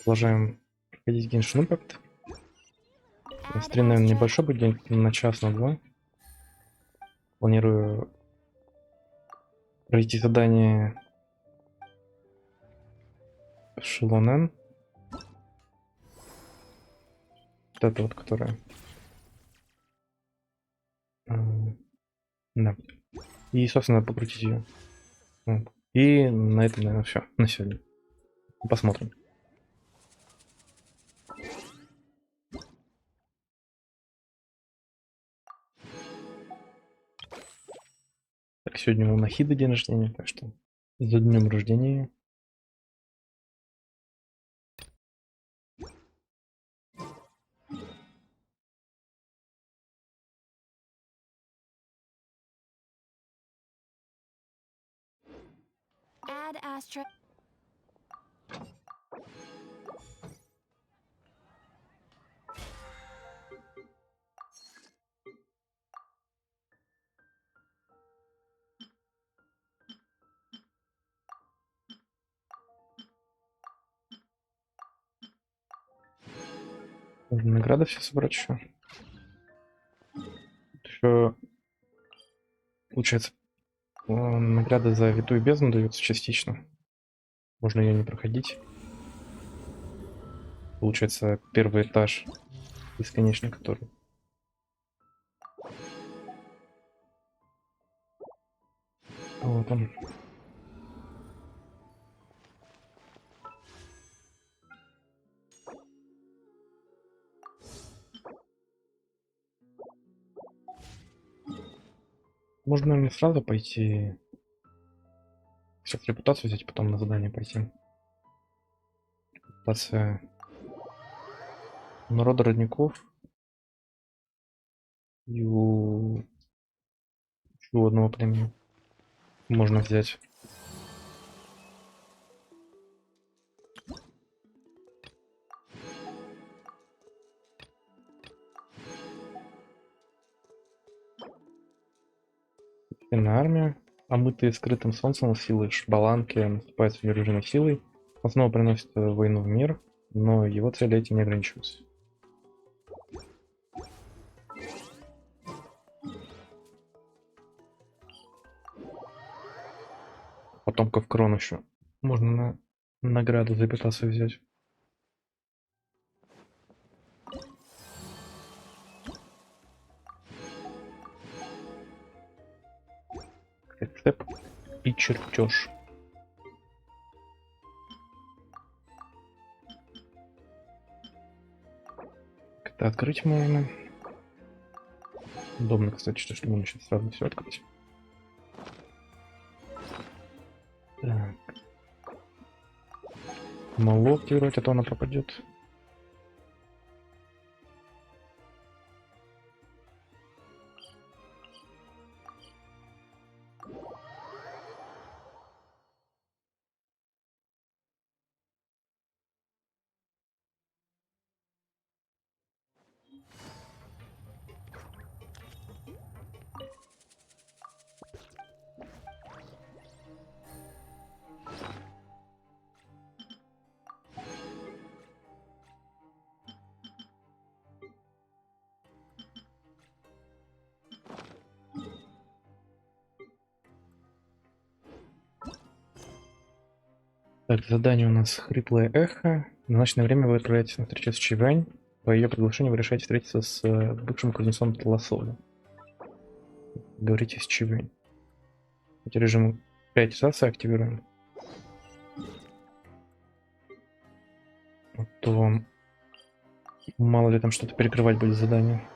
Продолжаем проходить Genshin Impact. Стрим, наверное, небольшой будет, где-нибудь на час, на два. Планирую пройти задание Шелонен. Вот это вот, которое. Да. И, собственно, покрутить ее. Вот. И на этом, наверное, все на сегодня. Посмотрим. Так, сегодня у Нахиды день рождения, так что за днем рождения. Add Astra. Можно награды все собрать еще. Еще получается, награда за Витую бездну дается частично. Можно ее не проходить. Получается, первый этаж бесконечный, который. Вот он. Можно, наверное, сразу пойти. Сейчас репутацию взять, потом на задание пойти. Репутация народа родников. И у еще одного племени можно взять. Священная армия. Омытые скрытым солнцем силы шбаланки наступают с неудержимой силой. Он снова приносит войну в мир, но его цели этим не ограничиваются. Потомков Крон еще. Можно на награду за репутацию взять. Рецепт и чертеж. Это открыть можно. Удобно, кстати, что можно сейчас сразу все открыть. Так. Мало активировать, а то она пропадет. Так, задание у нас хриплое эхо. В назначенное время вы отправляетесь на встречу с Чивань. По ее приглашению вы решаете встретиться с бывшим кузнецом Тласоли. Говорите с Чивань. Эти режим приоритизации активируем. А то мало ли там что-то перекрывать будет задание.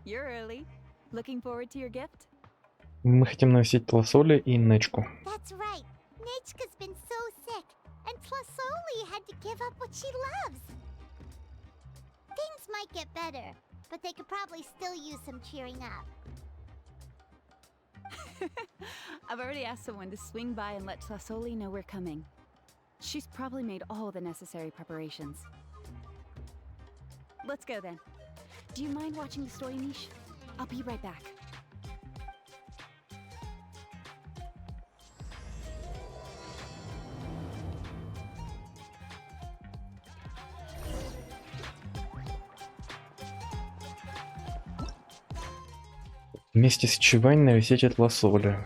You're early. Looking forward to your gift? Мы хотим навестить Тласоли и Нечку. That's right. Nechka's been so sick, and Tlasoli had to give up what she loves. Things might get better, but they could probably still use some cheering up. I've already asked someone to swing by and let Tlasoli know we're coming. She's probably made all the necessary preparations. Let's go then. Do you mind watching the story niche? I'll be right back. Вместе с Чивань навестите Тласоли.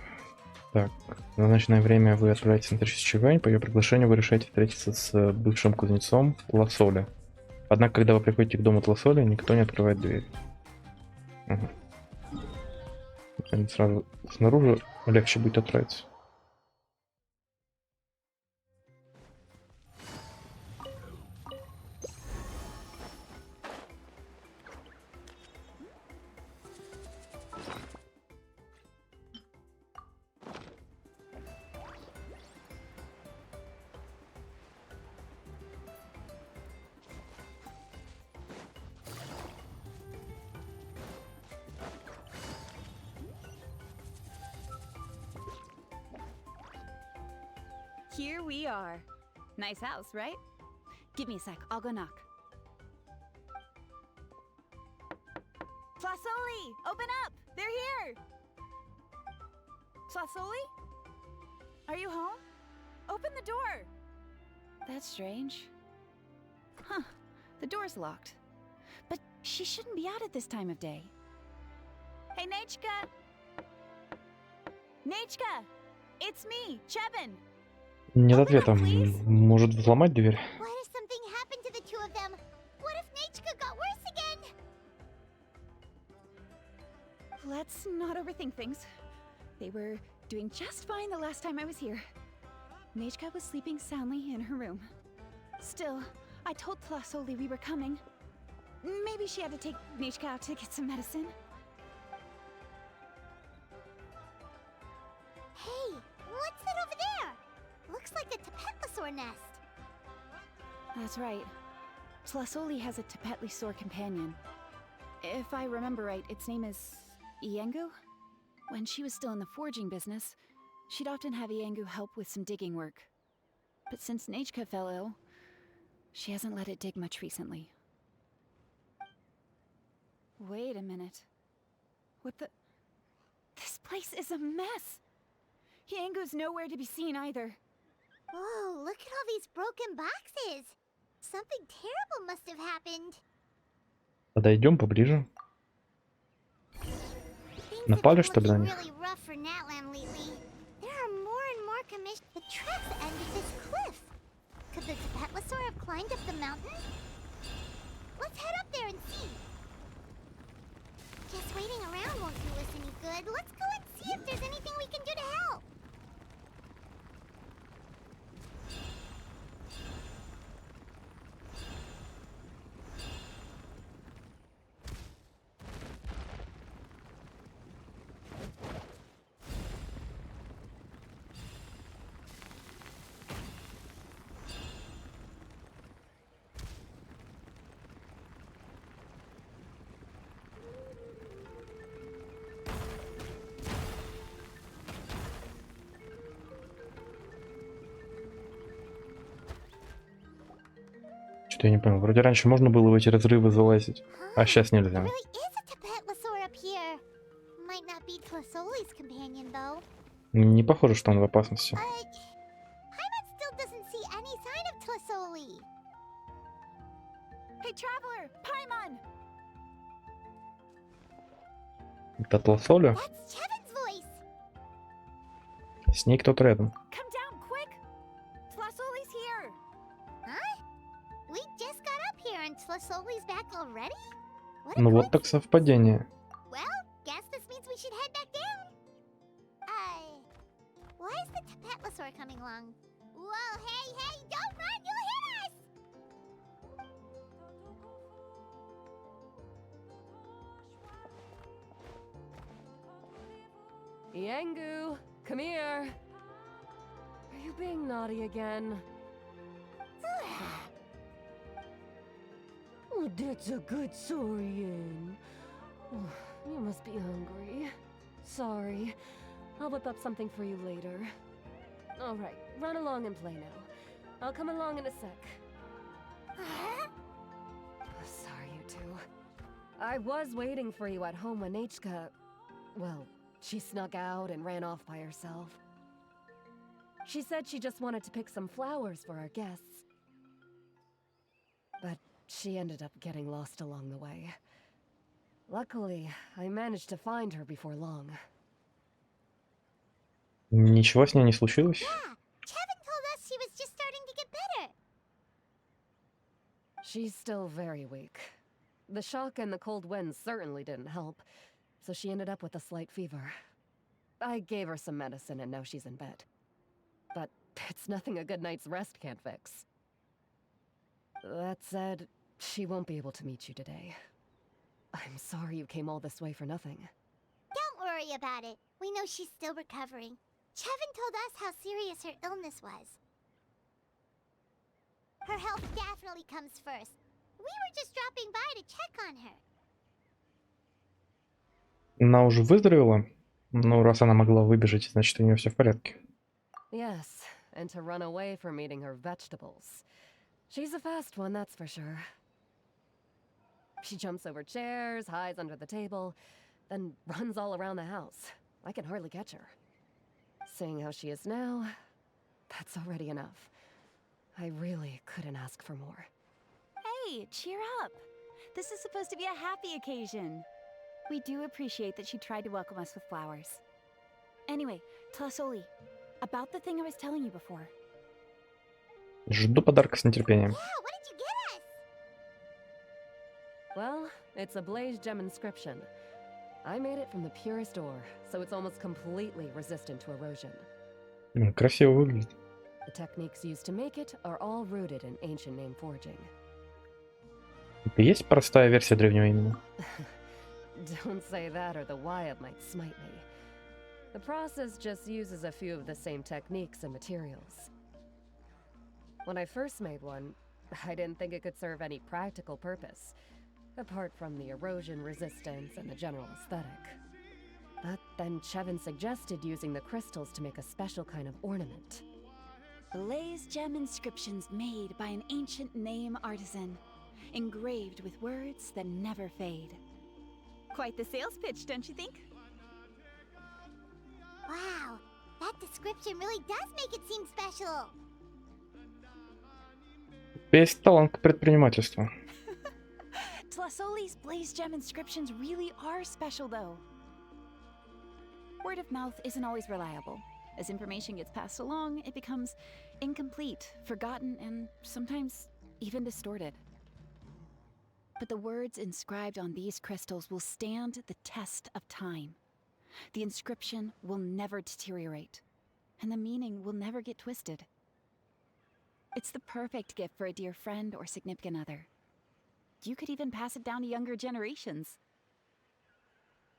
Так, в назначенное время вы отправляетесь на встречу с Чивань. По ее приглашению вы решаете встретиться с бывшим кузнецом Тласоли. Однако, когда вы приходите к дому Тласоли, никто не открывает дверь. Ага. Сразу снаружи легче будет отправиться. Here we are. Nice house, right? Give me a sec, I'll go knock. Tlasoli, open up! They're here! Tlasoli? Are you home? Open the door! That's strange. Huh, the door's locked. But she shouldn't be out at this time of day. Hey, Nechka! Nechka! It's me, Chevin! Нет ответа. Может взломать дверь? What if something happened to the two of them? What if Nechka got worse again? Let's not overthink things. They were doing just fine the last time I was here. Nechka was sleeping soundly in her room. Still, I told Tlasoli we were coming. Maybe she had to take Nechka out to get some medicine. Hey, what's that over there? Looks like a Tapetlosaur nest. That's right. Tlasoli has a Tapetlosaur companion. If I remember right, its name is Iengu? When she was still in the forging business, she'd often have Iengu help with some digging work. But since Nechka fell ill, she hasn't let it dig much recently. Wait a minute. What the... This place is a mess! Iengu's nowhere to be seen either. Whoa, look at all these broken boxes. Something terrible must have happened. Подойдем поближе. Things Напали, have что ли, been на них? really rough for Natlan lately. There are more and more commissions. The tracks ended this cliff. Could the Tapetlosaur have climbed up the mountain? Let's head up there and see. Guess waiting around won't do us any good. Let's go and see if there's anything we can do to help. Что-то я не понял. Вроде раньше можно было в эти разрывы залазить, а сейчас There нельзя. really is a Tapetlosaur up here. Might not be Tlasoli's companion, though. Не похоже, что он в опасности. But Paimon still doesn't see any sign of Tlasoli. Hey, traveler! Paimon! Это Тласоли? That's Chevin's voice. С ней кто-то рядом. Come down, quick! Tlasoli's here! Huh? We just got up here and Tlasoli's back already? What a Ну вот так совпадение. Well, guess this means we should head back down. Why is the Tapetlosaur coming along? Whoa, hey, don't run, you'll hit us! Iengu, come here. Are you being naughty again? Oh, that's a good Saurian. Oh, you must be hungry. Sorry. I'll whip up something for you later. Alright, run along and play now. I'll come along in a sec. Sorry, you two. I was waiting for you at home when Nechka... Well, she snuck out and ran off by herself. She said she just wanted to pick some flowers for our guests. But she ended up getting lost along the way. Luckily, I managed to find her before long. Ничего с ней не случилось? Yeah, Kevin told us she was just starting to get better. She's still very weak. The shock and the cold winds certainly didn't help, so she ended up with a slight fever. I gave her some medicine and now she's in bed. But it's nothing a good night's rest can't fix. That said, she won't be able to meet you today. I'm sorry you came all this way for nothing. Don't worry about it. We know she's still recovering. Kevin told us how serious her illness was. Her health definitely comes first. We were just dropping by to check on her. Она уже выздоровела? Ну, раз она могла выбежать, значит, у нее все в порядке. Yes, and to run away from eating her vegetables. She's a fast one, that's for sure. She jumps over chairs, hides under the table, then runs all around the house. I can hardly catch her. Seeing how she is now, that's already enough. I really couldn't ask for more. Hey, cheer up. This is supposed to be a happy occasion. We do appreciate that she tried to welcome us with flowers. Anyway, Tlasoli, about the thing I was telling you before. Жду подарка с нетерпением. Yeah, what did you get us? Well, it's a blaze gem inscription. I made it from the purest ore, so it's almost completely resistant to erosion. Красиво выглядит. The techniques used to make it are all rooted in ancient name forging. Это есть простая версия древнего имени? Don't say that or the Wyatt might smite me. The process just uses a few of the same techniques and materials. When I first made one, I didn't think it could serve any practical purpose, apart from the erosion resistance and the general aesthetic. But then Chevin suggested using the crystals to make a special kind of ornament. Blaze gem inscriptions made by an ancient name artisan, engraved with words that never fade. Quite the sales pitch, don't you think? Wow, that description really does make it seem special. У тебя есть талант к предпринимательству. Tlasoli's blaze gem inscriptions really are special, though. Word of mouth isn't always reliable. As information gets passed along, it becomes incomplete, forgotten, and sometimes even distorted. But the words inscribed on these crystals will stand the test of time. The inscription will never deteriorate, and the meaning will never get twisted. It's the perfect gift for a dear friend or significant other. You could even pass it down to younger generations.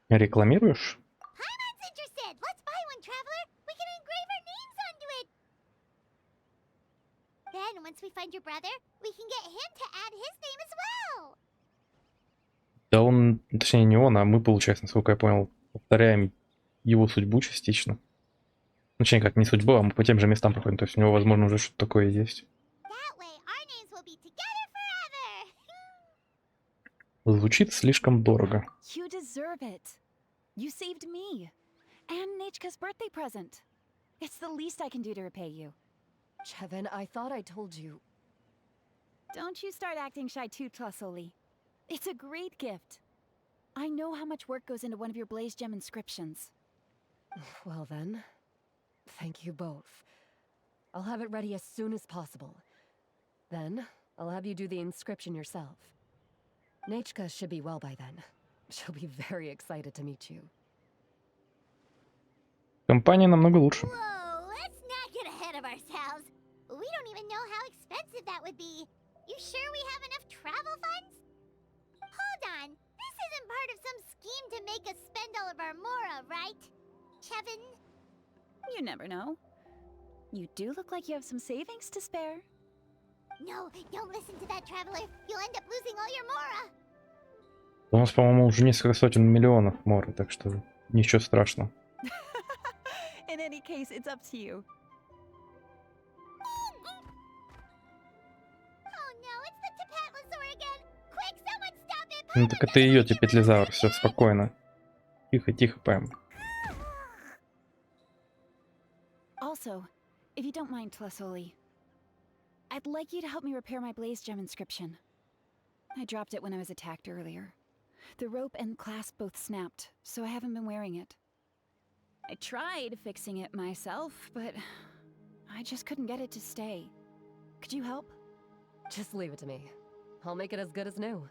Рекламируешь? Paimon's interested! Let's buy one, Traveler! We can engrave our names onto it! Then, once we find your brother, we can get him to add his name as well! Да он, точнее не он, а мы, получается, насколько я понял, повторяем его судьбу частично. Точнее, как не судьбу, а мы по тем же местам проходим. То есть у него, возможно, уже что-то такое есть. That way, our names will be together forever! Звучит слишком дорого. You deserve it. You saved me. And Nechka's birthday present. It's the least I can do to repay you. Chevin, I thought I told you. Don't you start acting shy too, Tlasoli. It's a great gift. I know how much work goes into one of your blaze gem inscriptions. Well then, thank you both. I'll have it ready as soon as possible. Then, I'll have you do the inscription yourself. Nechka should be well by then. She'll be very excited to meet you. Компания намного лучше. Whoa, let's not get ahead of ourselves. We don't even know how expensive that would be. You sure we have enough travel funds? Hold on, this isn't part of some scheme to make us spend all of our mora, right? Chevin? You never know. You do look like you have some savings to spare. No, don't listen to that traveler. You'll end up losing all your Mora. У нас, по-моему, уже несколько сотен миллионов мора, так что ничего страшного. In any case, it's up to you. Oh no, it's the Tapatlosaur again. Quick, someone stop it. Ну так это ее петлезавр, все спокойно. Тихо, тихо, Пэм. Also, if you don't mind, Tlasoli, I'd like you to help me repair my Blaze Gem inscription. I dropped it when I was attacked earlier. The rope and clasp both snapped, so I haven't been wearing it. I tried fixing it myself, but I just couldn't get it to stay. Could you help? Just leave it to me. I'll make it as good as new.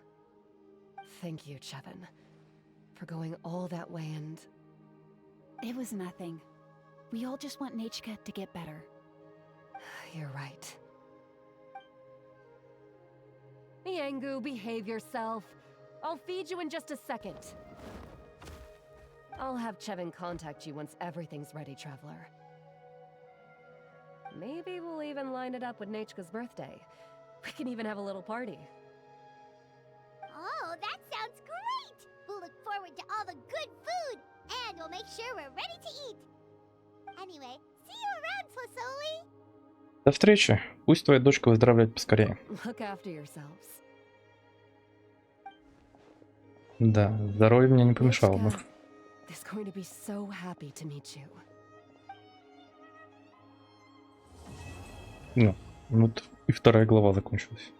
Thank you, Chevin, for going all that way and... It was nothing. We all just want Nachka to get better. You're right. Iengu, behave yourself. I'll feed you in just a second. I'll have Chevin contact you once everything's ready, Traveler. Maybe we'll even line it up with Nachka's birthday. We can even have a little party. Oh, that sounds great! We'll look forward to all the good food, and we'll make sure we're ready to eat. Anyway, see you around, Tlasoli. До встречи. Пусть твоя дочка выздоравливает поскорее. Look after yourselves. Да, здоровье мне не помешало бы. Nachka is going to be so happy to meet you. Ну, вот и вторая глава закончилась.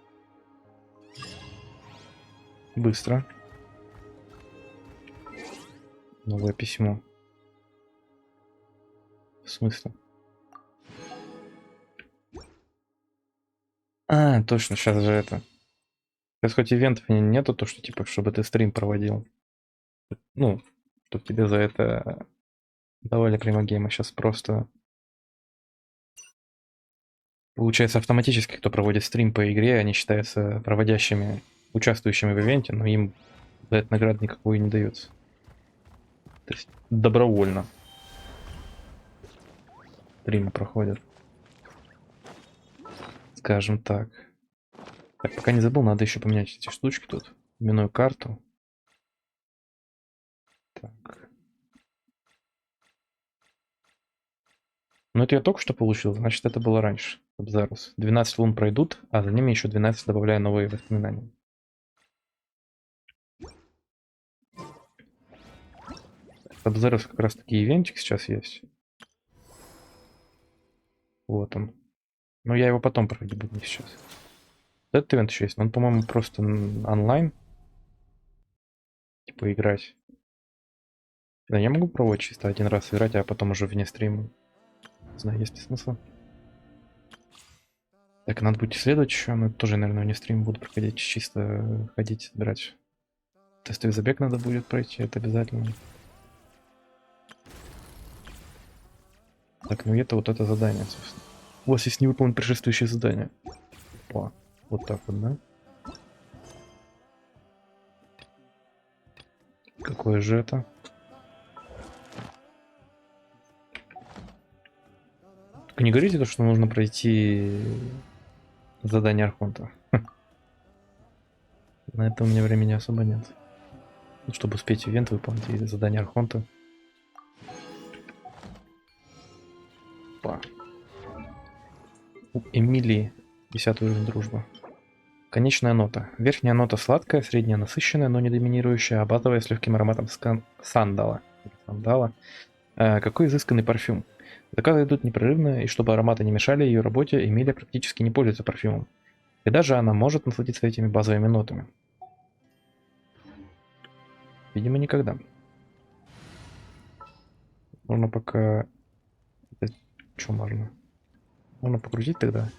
Быстро. Новое письмо. В смысле? А, точно, сейчас же это. Сейчас хоть ивентов нету, то что типа, чтобы ты стрим проводил. Ну, тут тебе за это давали прямо гейма. Сейчас просто... Получается, автоматически, кто проводит стрим по игре, они считаются проводящими, участвующими в ивенте, но им за это награды никакой не дается. То есть добровольно стримы проходят. Скажем так. Так, пока не забыл, надо еще поменять эти штучки тут. Именную карту. Так. Ну это я только что получил, значит это было раньше. Абзарус. 12 лун пройдут, а за ними еще 12 добавляю новые воспоминания. Абзарус как раз таки ивентик сейчас есть. Вот он. Но я его потом проходить буду, не сейчас. Этот ивент еще есть, но он, по-моему, просто онлайн. Типа играть. Да, я могу пробовать чисто один раз играть, а потом уже вне стрима. Не знаю, есть ли смысл. Так, надо будет исследовать еще, но тоже, наверное, вне стрима буду проходить, чисто ходить, собирать. Тестовый забег надо будет пройти, это обязательно. Так, ну это вот это задание, собственно. У вас есть невыполненное предшествующее задание. О, вот так вот, да? Какое же это? Только не говорите то, что нужно пройти задание Архонта. На это у меня времени особо нет. Ну, чтобы успеть ивент выполнить и задание Архонта. Опа. У Эмилии 10 уровень дружба. Конечная нота. Верхняя нота сладкая, средняя насыщенная, но не доминирующая, а базовая с легким ароматом сандала. Какой изысканный парфюм. Заказы идут непрерывно, и чтобы ароматы не мешали ее работе, Эмилия практически не пользуется парфюмом. Когда же она может насладиться этими базовыми нотами? Видимо, никогда. Можно пока... Это что можно? Можно покрутить тогда?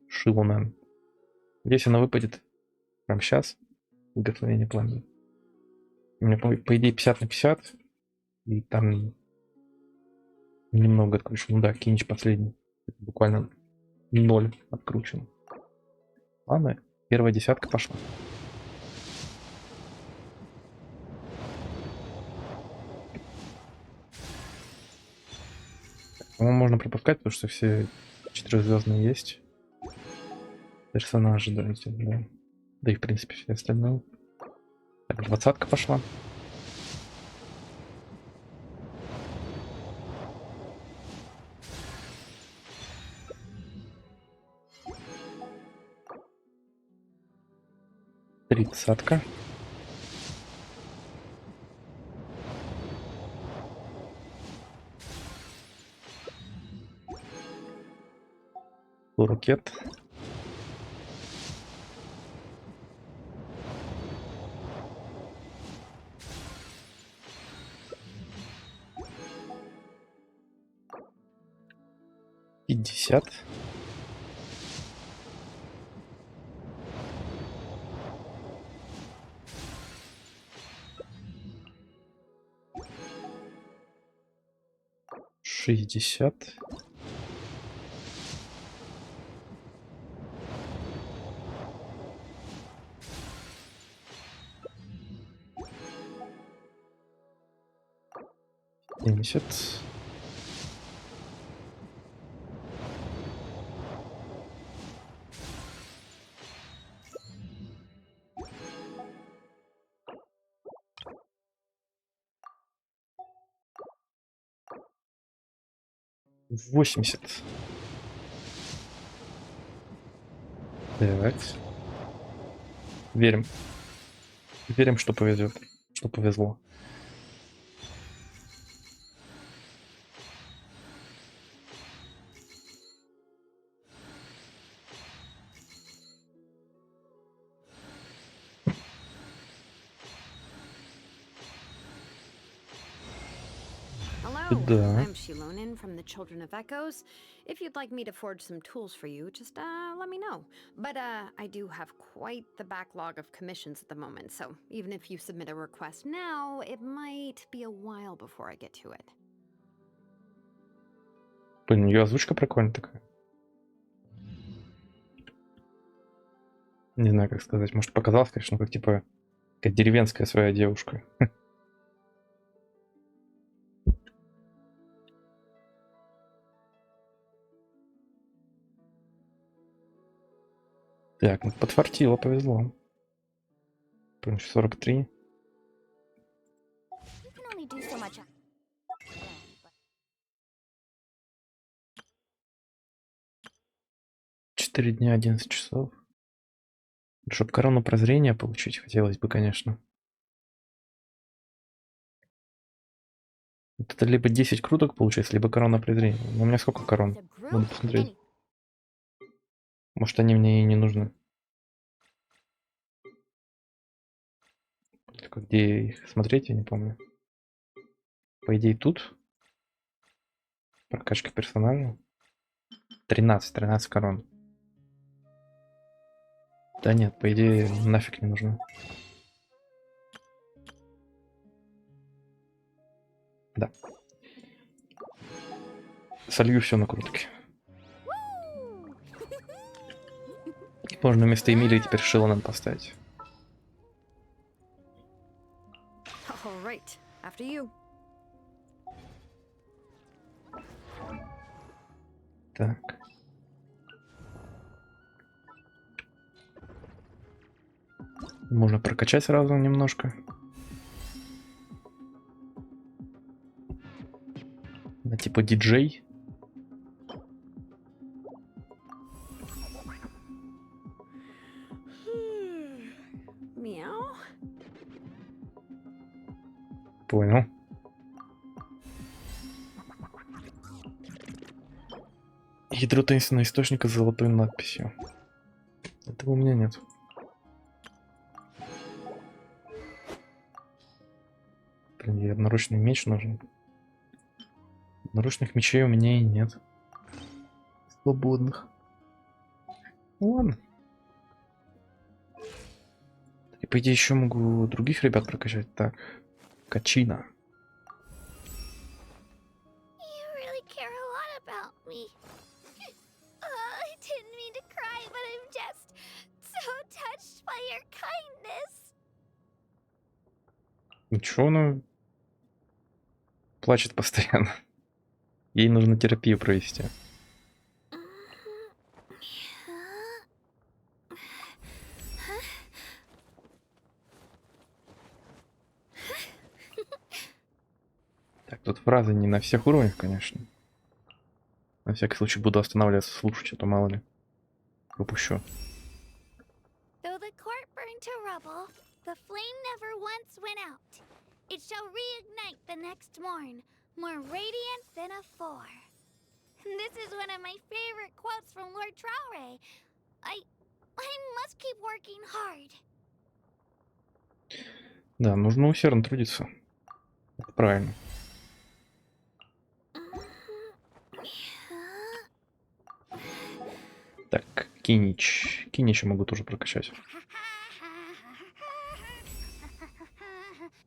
Шилунен. Здесь она выпадет прямо сейчас. Благословение пламени. У меня, по идее, 50 на 50. И там немного откручено. Ну да, кинч последний. Буквально 0 откручен. Ладно, первая десятка пошла. По-моему, можно пропускать, потому что все 4-звездные есть. Персонажи, да, эти, да. Да и, в принципе, все остальные. Так, 20-ка пошла. Тридцатка. Ракет. Пятьдесят. Шестьдесят. 70. 80. Так. Верим. Верим, что повезет. Что повезло. Hello, Да. I'm Shilonin from the Children of Echoes. If you'd like me to forge some tools for you, just let me know. But I do have quite the backlog of commissions at the moment, so even if you submit a request now, it might be a while before I get to it. Блин, ее озвучка прикольная такая. Не знаю, как сказать. Может, показалось, конечно, как типа как деревенская своя девушка. Так, ну подфартило, повезло. 43. You can only do so much. 4 дня, 11 часов. Чтобы корону прозрения получить, хотелось бы, конечно. Вот это либо 10 круток получается, либо корона презрения. Но у меня сколько корон? The group, Надо посмотреть. any Может, они мне и не нужны. Только где их смотреть, я не помню. По идее, тут. Прокачка персонажа. 13 корон. Да нет, по идее, нафиг не нужно. Да. Солью все на крутки. Woo! Можно вместо Эмилии теперь Шилонен поставить. All right, after you. Так. Можно прокачать сразу немножко. Да, типа диджей. Meow. Понял. Ядро таинственного источника с золотой надписью. Этого у меня нет. Блин, ей одноручный меч нужен. Одноручных мечей у меня и нет. Свободных. Ну ладно. И по идее еще могу других ребят прокачать. Так. Качина. You really care a lot about me. I didn't mean to cry, but I'm just so touched by your kindness. Ничего, она плачет постоянно. Ей нужно терапию провести. Так, тут фразы не на всех уровнях, конечно. На всякий случай буду останавливаться, слушать, а то мало ли. Пропущу. Though the court burned to rubble, the flame never once went out. It shall reignite the next morn, more radiant than afore. This is one of my favorite quotes from Lord Traore. I must keep working hard. Да, нужно усердно трудиться. Это правильно. Так, Кинич. Кинича могу тоже прокачать.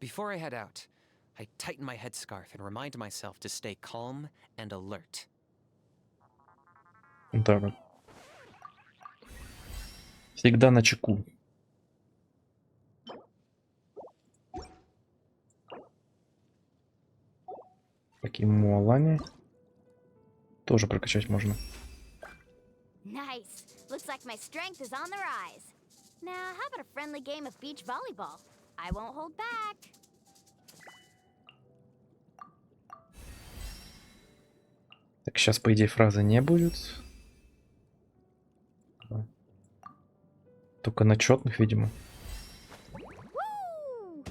Before I head out, I tighten my headscarf and remind myself to stay calm and alert. Вот так вот. Всегда на чеку. Такие Муалани тоже прокачать можно. Nice. Looks like my strength is on the rise. Now, how about a friendly game of beach volleyball? I won't hold back. Так, сейчас, по идее, фразы не будет. Только на четных, видимо. Woo!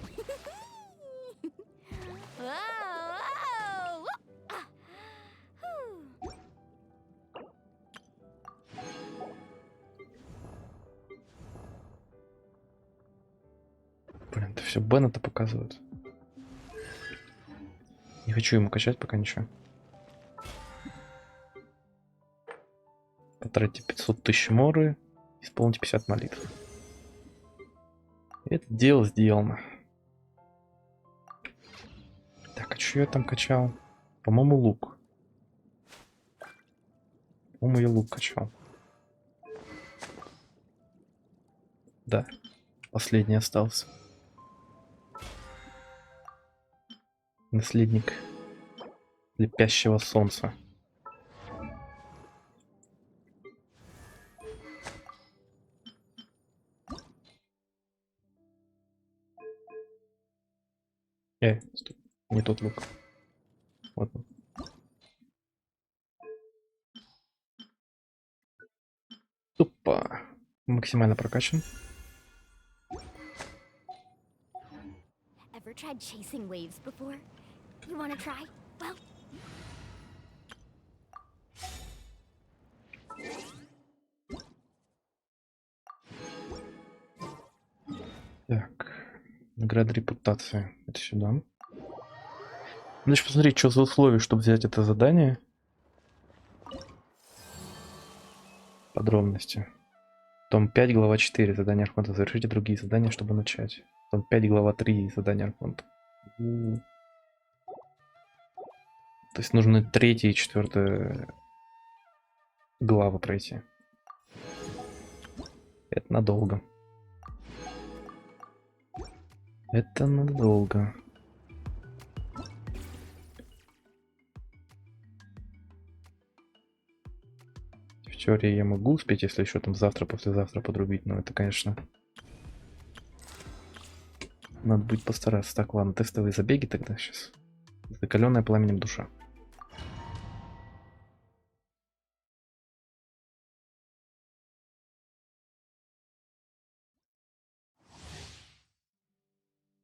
Whoa, whoa! Ah. Whew. Блин, это все Беннета показывают. Не хочу ему качать пока ничего. Потратьте 500 тысяч моры, исполните 50 молитв. Это дело сделано. Так, а что я там качал? По-моему, лук. По-моему, я лук качал. Да, последний остался. Наследник лепящего солнца. Стоп, не тот лук. Вот он. Тупо. Максимально прокачан. Ever tried chasing waves before? You wanna try? Well, Так. Награда репутации. Это сюда. Значит, посмотреть, что за условия, чтобы взять это задание. Подробности. Том 5, глава 4. Задание Архонта. Завершите другие задания, чтобы начать. Том 5, глава 3. Задание Архонта. То есть нужно 3 и 4 главы пройти. Это надолго. Это надолго. В теории я могу успеть, если еще там завтра, послезавтра подрубить, но это, конечно, надо будет постараться. Так, ладно, тестовые забеги тогда сейчас. Закаленная пламенем душа.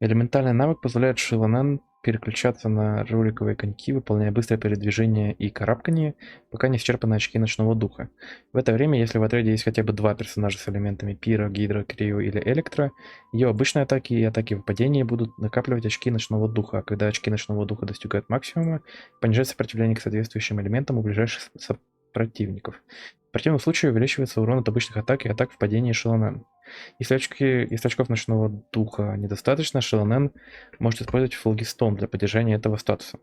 Элементальный навык позволяет Шиланен переключаться на роликовые коньки, выполняя быстрое передвижение и карабкание, пока не исчерпаны очки ночного духа. В это время, если в отряде есть хотя бы 2 персонажа с элементами Пира, Гидра, Крио или Электро, ее обычные атаки и атаки в падении будут накапливать очки ночного духа, а когда очки ночного духа достигают максимума, понижать сопротивление к соответствующим элементам у ближайших противников. В противном случае увеличивается урон от обычных атак и атак в падении Шиланен. Если очков ночного духа недостаточно, Шиланен может использовать флагистон для поддержания этого статуса.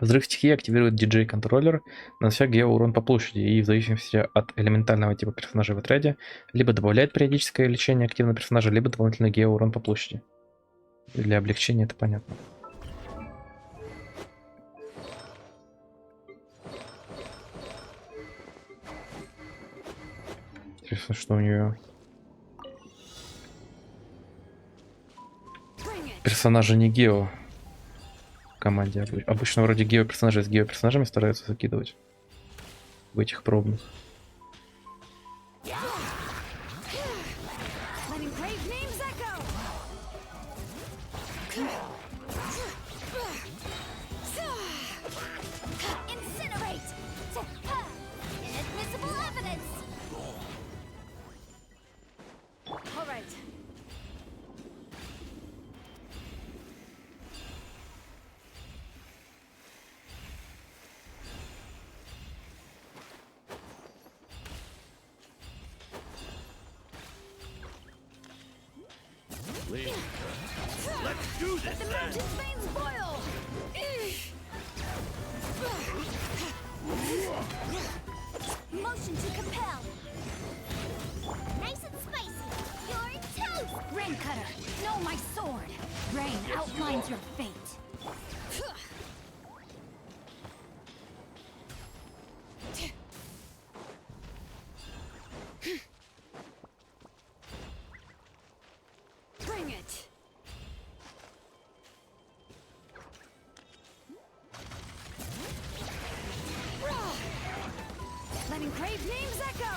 Взрыв стихии активирует диджей-контроллер, нанося геоурон по площади и в зависимости от элементального типа персонажа в отряде либо добавляет периодическое лечение активного персонажа, либо дополнительный геоурон по площади. Для облегчения это понятно. Интересно, что у нее персонажи не гео в команде. Обычно вроде гео персонажи с гео персонажами стараются закидывать в этих пробных. Letting brave names echo. Incinerate! Inadmissible evidence! All right. Let's do this The then! mountain veins boil. Motion to compel! Nice and spicy! You're toast! Rain cutter, know my sword. Rain outlines your fate. Bring it. Letting crave names echo.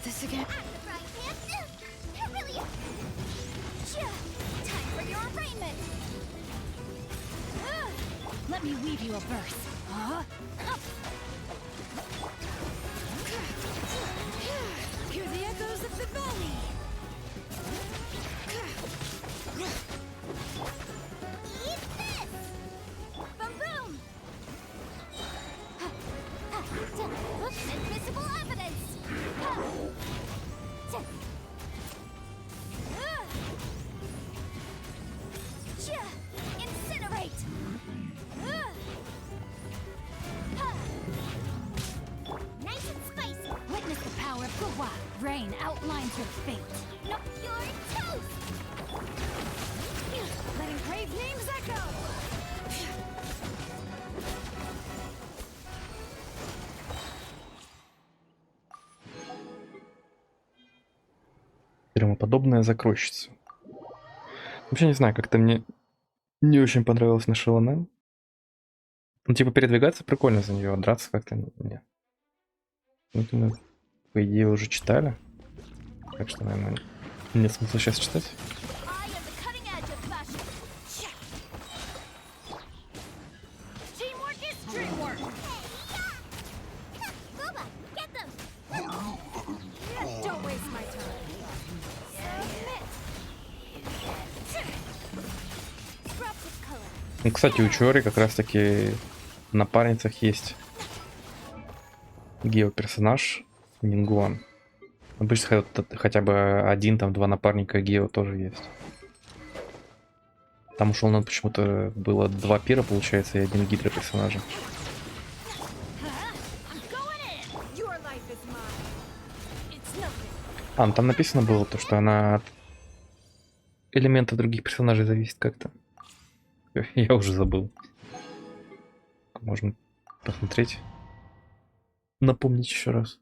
This again. At the frying pan! Brilliant! Time for your arraignment! Let me weave you a verse. Huh? Hear the echoes of the valley. Eat this! Boom boom! Inadmissible evidence! Incinerate! Nice and spicy! Witness the power of Gua. Rain outlines your fate. No, you're toast! Letting crave names echo. Громоподобная закройщица. Вообще не знаю, как-то мне не очень понравилось на Шелоне. Ну, типа, передвигаться прикольно за нее, а драться как-то нет. Ну, это мы, по идее, уже читали. Так что, наверное, нет смысла сейчас читать. I am the cutting edge of fashion. Teamwork is dreamwork. Boba, get them! Don't waste my time. Submit. Drops of color. Ну, кстати, у Чори как раз-таки в напарницах есть гео-персонаж Нингуан. Обычно хотя бы один, там, два напарника гео тоже есть. Там ушел нам почему-то было два пира, получается, и один гидро-персонажа. I'm going in. Your life is mine. It's nothing. А, ну там написано было то, что она от элементов других персонажей зависит как-то. Я уже забыл. Можно посмотреть. Напомнить еще раз.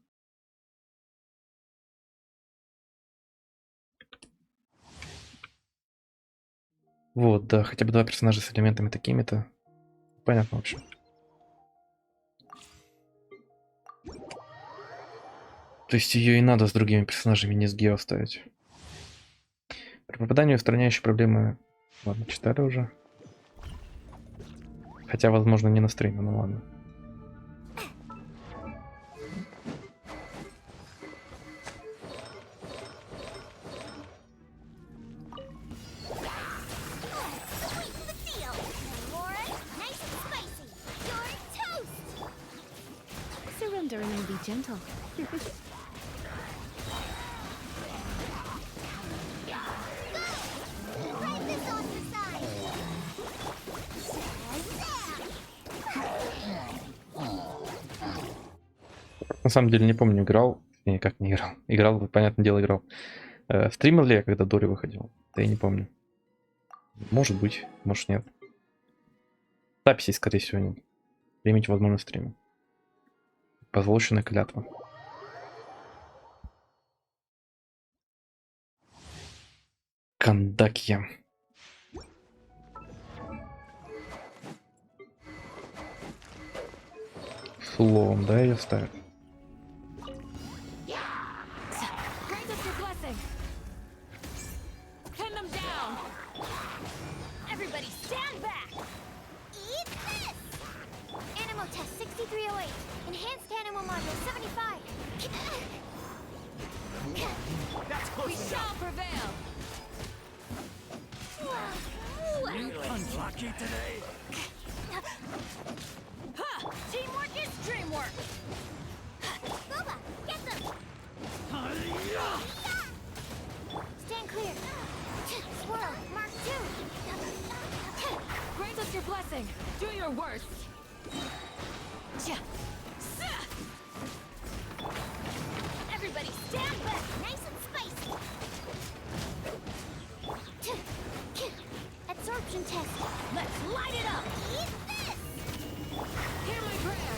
Вот, да, хотя бы два персонажа с элементами такими-то. Понятно, в общем. То есть ее и надо с другими персонажами не с гео ставить. При попадании устраняющие проблемы... Ладно, читали уже. Хотя, возможно, не на стриме, ну ладно. Sweeten the deal! Laura, nice and spicy! You're toast! Surrender and be gentle. Ride this on your side! На самом деле не помню, играл. Не, как не играл. Играл, понятное дело, играл. Стримил ли я, когда Дори выходил? Да я не помню. Может быть, может нет. Записей, скорее всего, нет. Примите возможность стрима. Позолоченная клятва. Кандакья. Словом, да, ее ставят. Grant us your blessing. Pin them down. Everybody stand back! Eat this! Animal test 6308. Enhanced animal module 75. We shall prevail. Unlucky today. Ha! Teamwork is dreamwork. Boba, get them! Stand clear. Swirl, mark 2. Grant us your blessing. Do your worst. Everybody stand back, nice and spicy. Absorption test. Let's light it up. Eat this! Hear my prayer.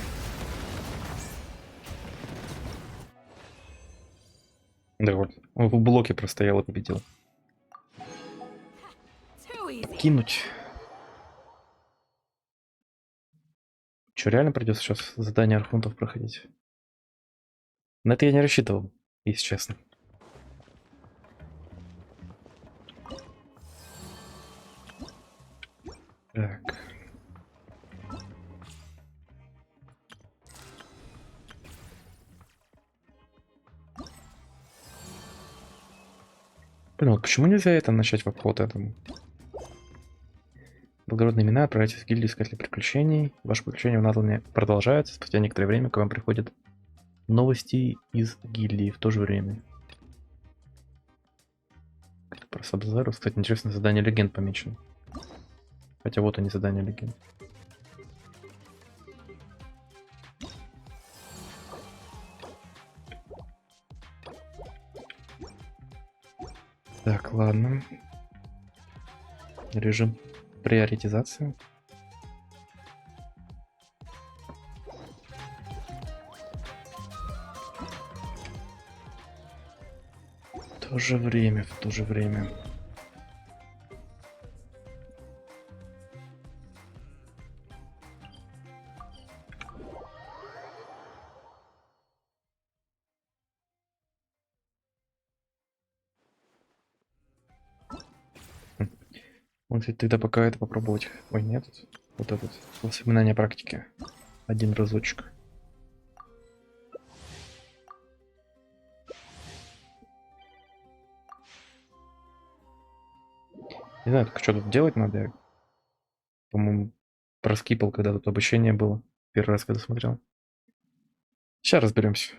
Да вот, он в блоке простоял и победил. Too easy. Кинуть. Че, реально придется сейчас задание архунтов проходить? На это я не рассчитывал, если честно. Так. Блин, вот почему нельзя это начать в обход этому? Благородные имена, отправляйтесь в гильдию искателей приключений. Ваши приключения в Натлане продолжаются. Спустя некоторое время к вам приходят новости из гильдии в то же время. Это про Сабзару. Кстати, интересно, задание легенд помечено. Хотя вот они, задания легенд. Так, ладно. Режим приоритизации. В то же время. Вот ведь тогда пока это попробовать. Ой, нет. Вот этот. Воспоминания практики. Один разочек. Не знаю, только что тут делать надо. Я, по-моему, проскипал, когда тут обучение было. Первый раз, когда смотрел. Сейчас разберемся.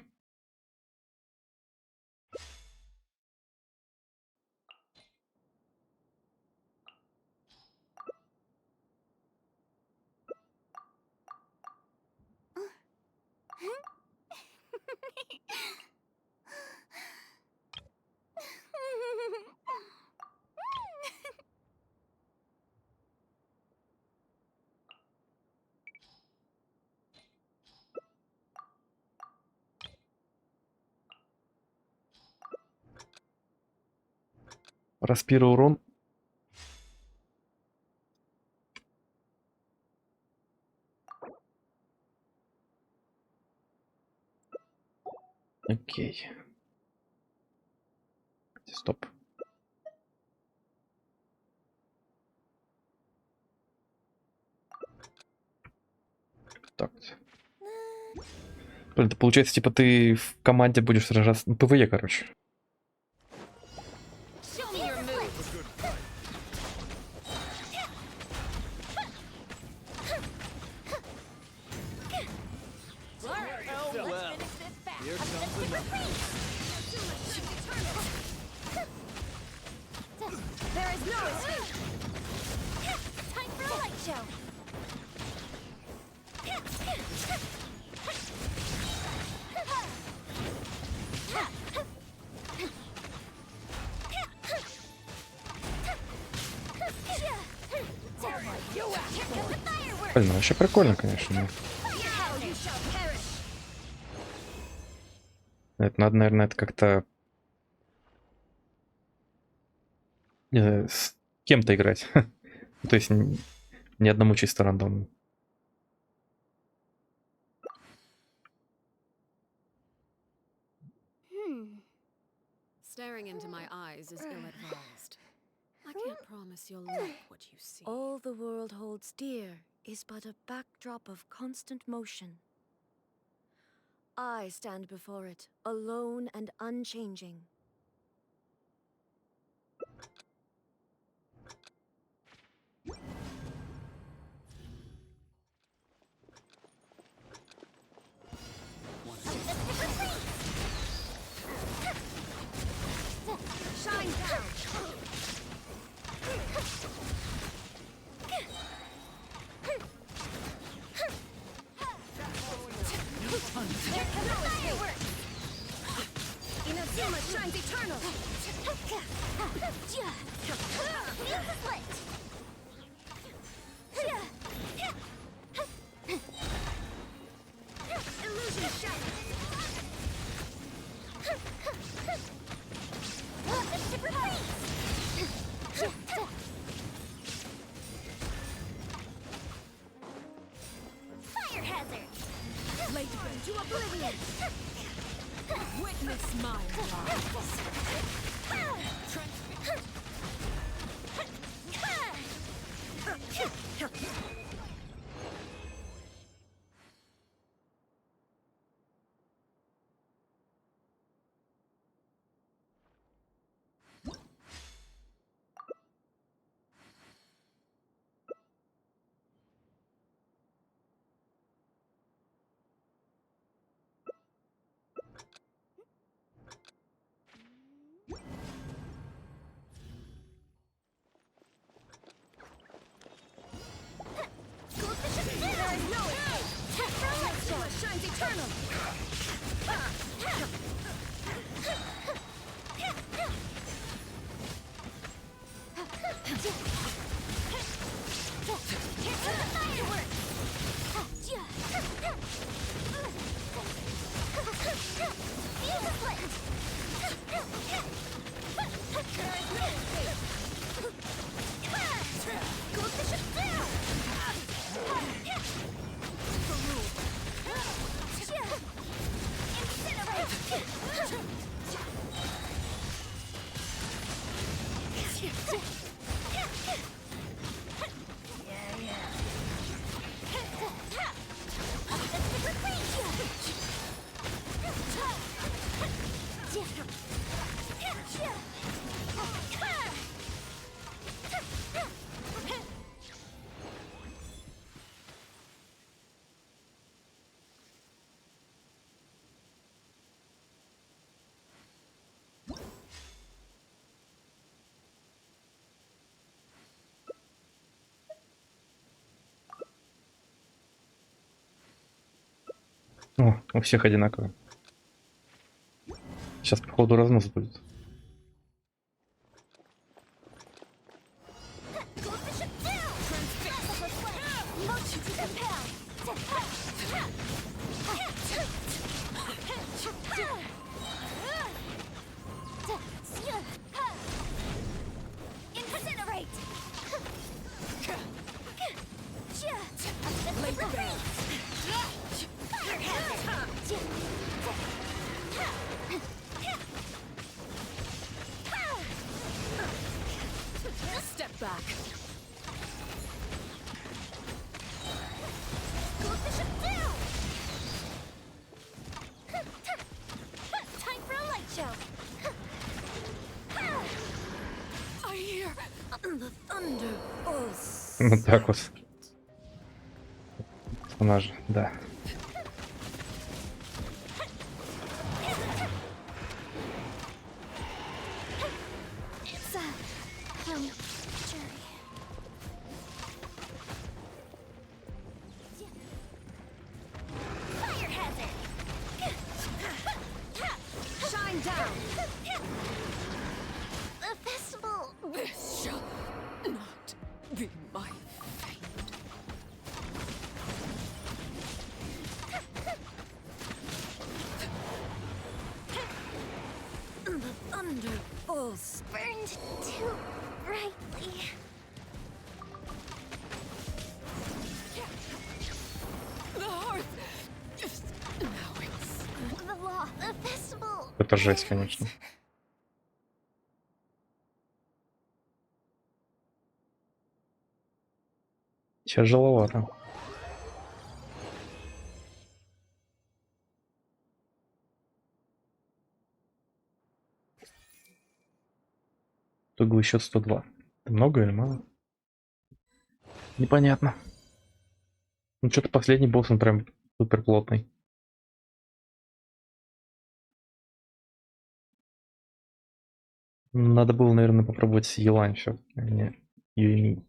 Распира урон. Окей. Стоп. Так. Блин, это получается, типа, ты в команде будешь сражаться. Ну, ПВЕ, короче. Show me your moves. Oh well. Here comes another. There is no escape. Time for a light show. Блин, ну вообще прикольно, конечно. Но... Now you shall perish. Это надо, наверное, это как-то с кем-то играть. То есть не одному чисто рандомно. Staring into my eyes is ill-advised. I can't promise you'll like what you see. All the world holds dear is but a backdrop of constant motion. I stand before it, alone and unchanging. Shine down! Inazuma shines eternal! Illusion shattered! Fire hazard! Laid burn to oblivion! Witness my wrath! Shines eternal! О, у всех одинаково. Сейчас, походу, разнос будет. Step back. Time for a light show! I hear The thunder falls. Вот так вот. Персонажи, да. It's Jerry. Fire hazard! Shine down! The festival! this shall not be my fate. Wonderful. Burned too brightly. The hearth. Now it's The law, the festival. Это жесть, конечно. Тяжеловато. Итоговый счет 102. Это много или мало? Непонятно. Ну, что-то последний босс, он прям супер плотный. Надо было, наверное, попробовать с Елань все, а не Юйми.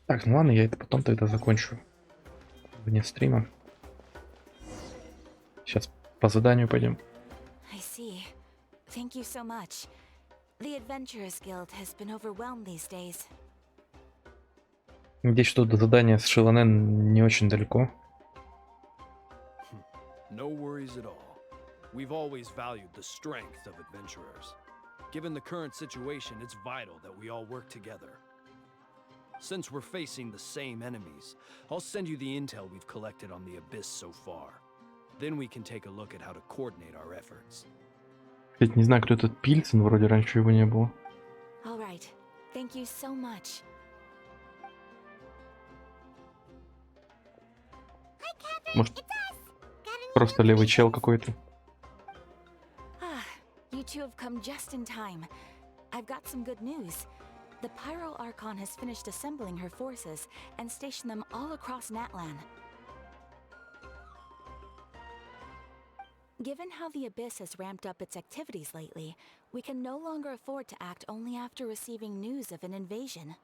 Так, ну ладно, я это потом тогда закончу. Вне стрима. Сейчас по заданию пойдем. I see. Thank you so much. The Adventurers Guild has been overwhelmed these days. Надеюсь, что до задания с Шиланен не очень далеко. No worries at all. We've always valued the strength of adventurers. Given the current situation, it's vital that we all work together. Since we're facing the same enemies, I'll send you the intel we've collected on the Abyss so far. Then we can take a look at how to coordinate our efforts. Кстати, не знаю, кто этот Пильцин, вроде раньше его не было. All right. Thank you so much. Hi, Catherine. Может, It's us. Got any просто new левый information? чел какой-то. Ah, you two have come just in time. I've got some good news. The Pyro Archon has finished assembling her forces and stationed them all across Natlan. Given how the Abyss has ramped up its activities lately, we can no longer afford to act only after receiving news of an invasion.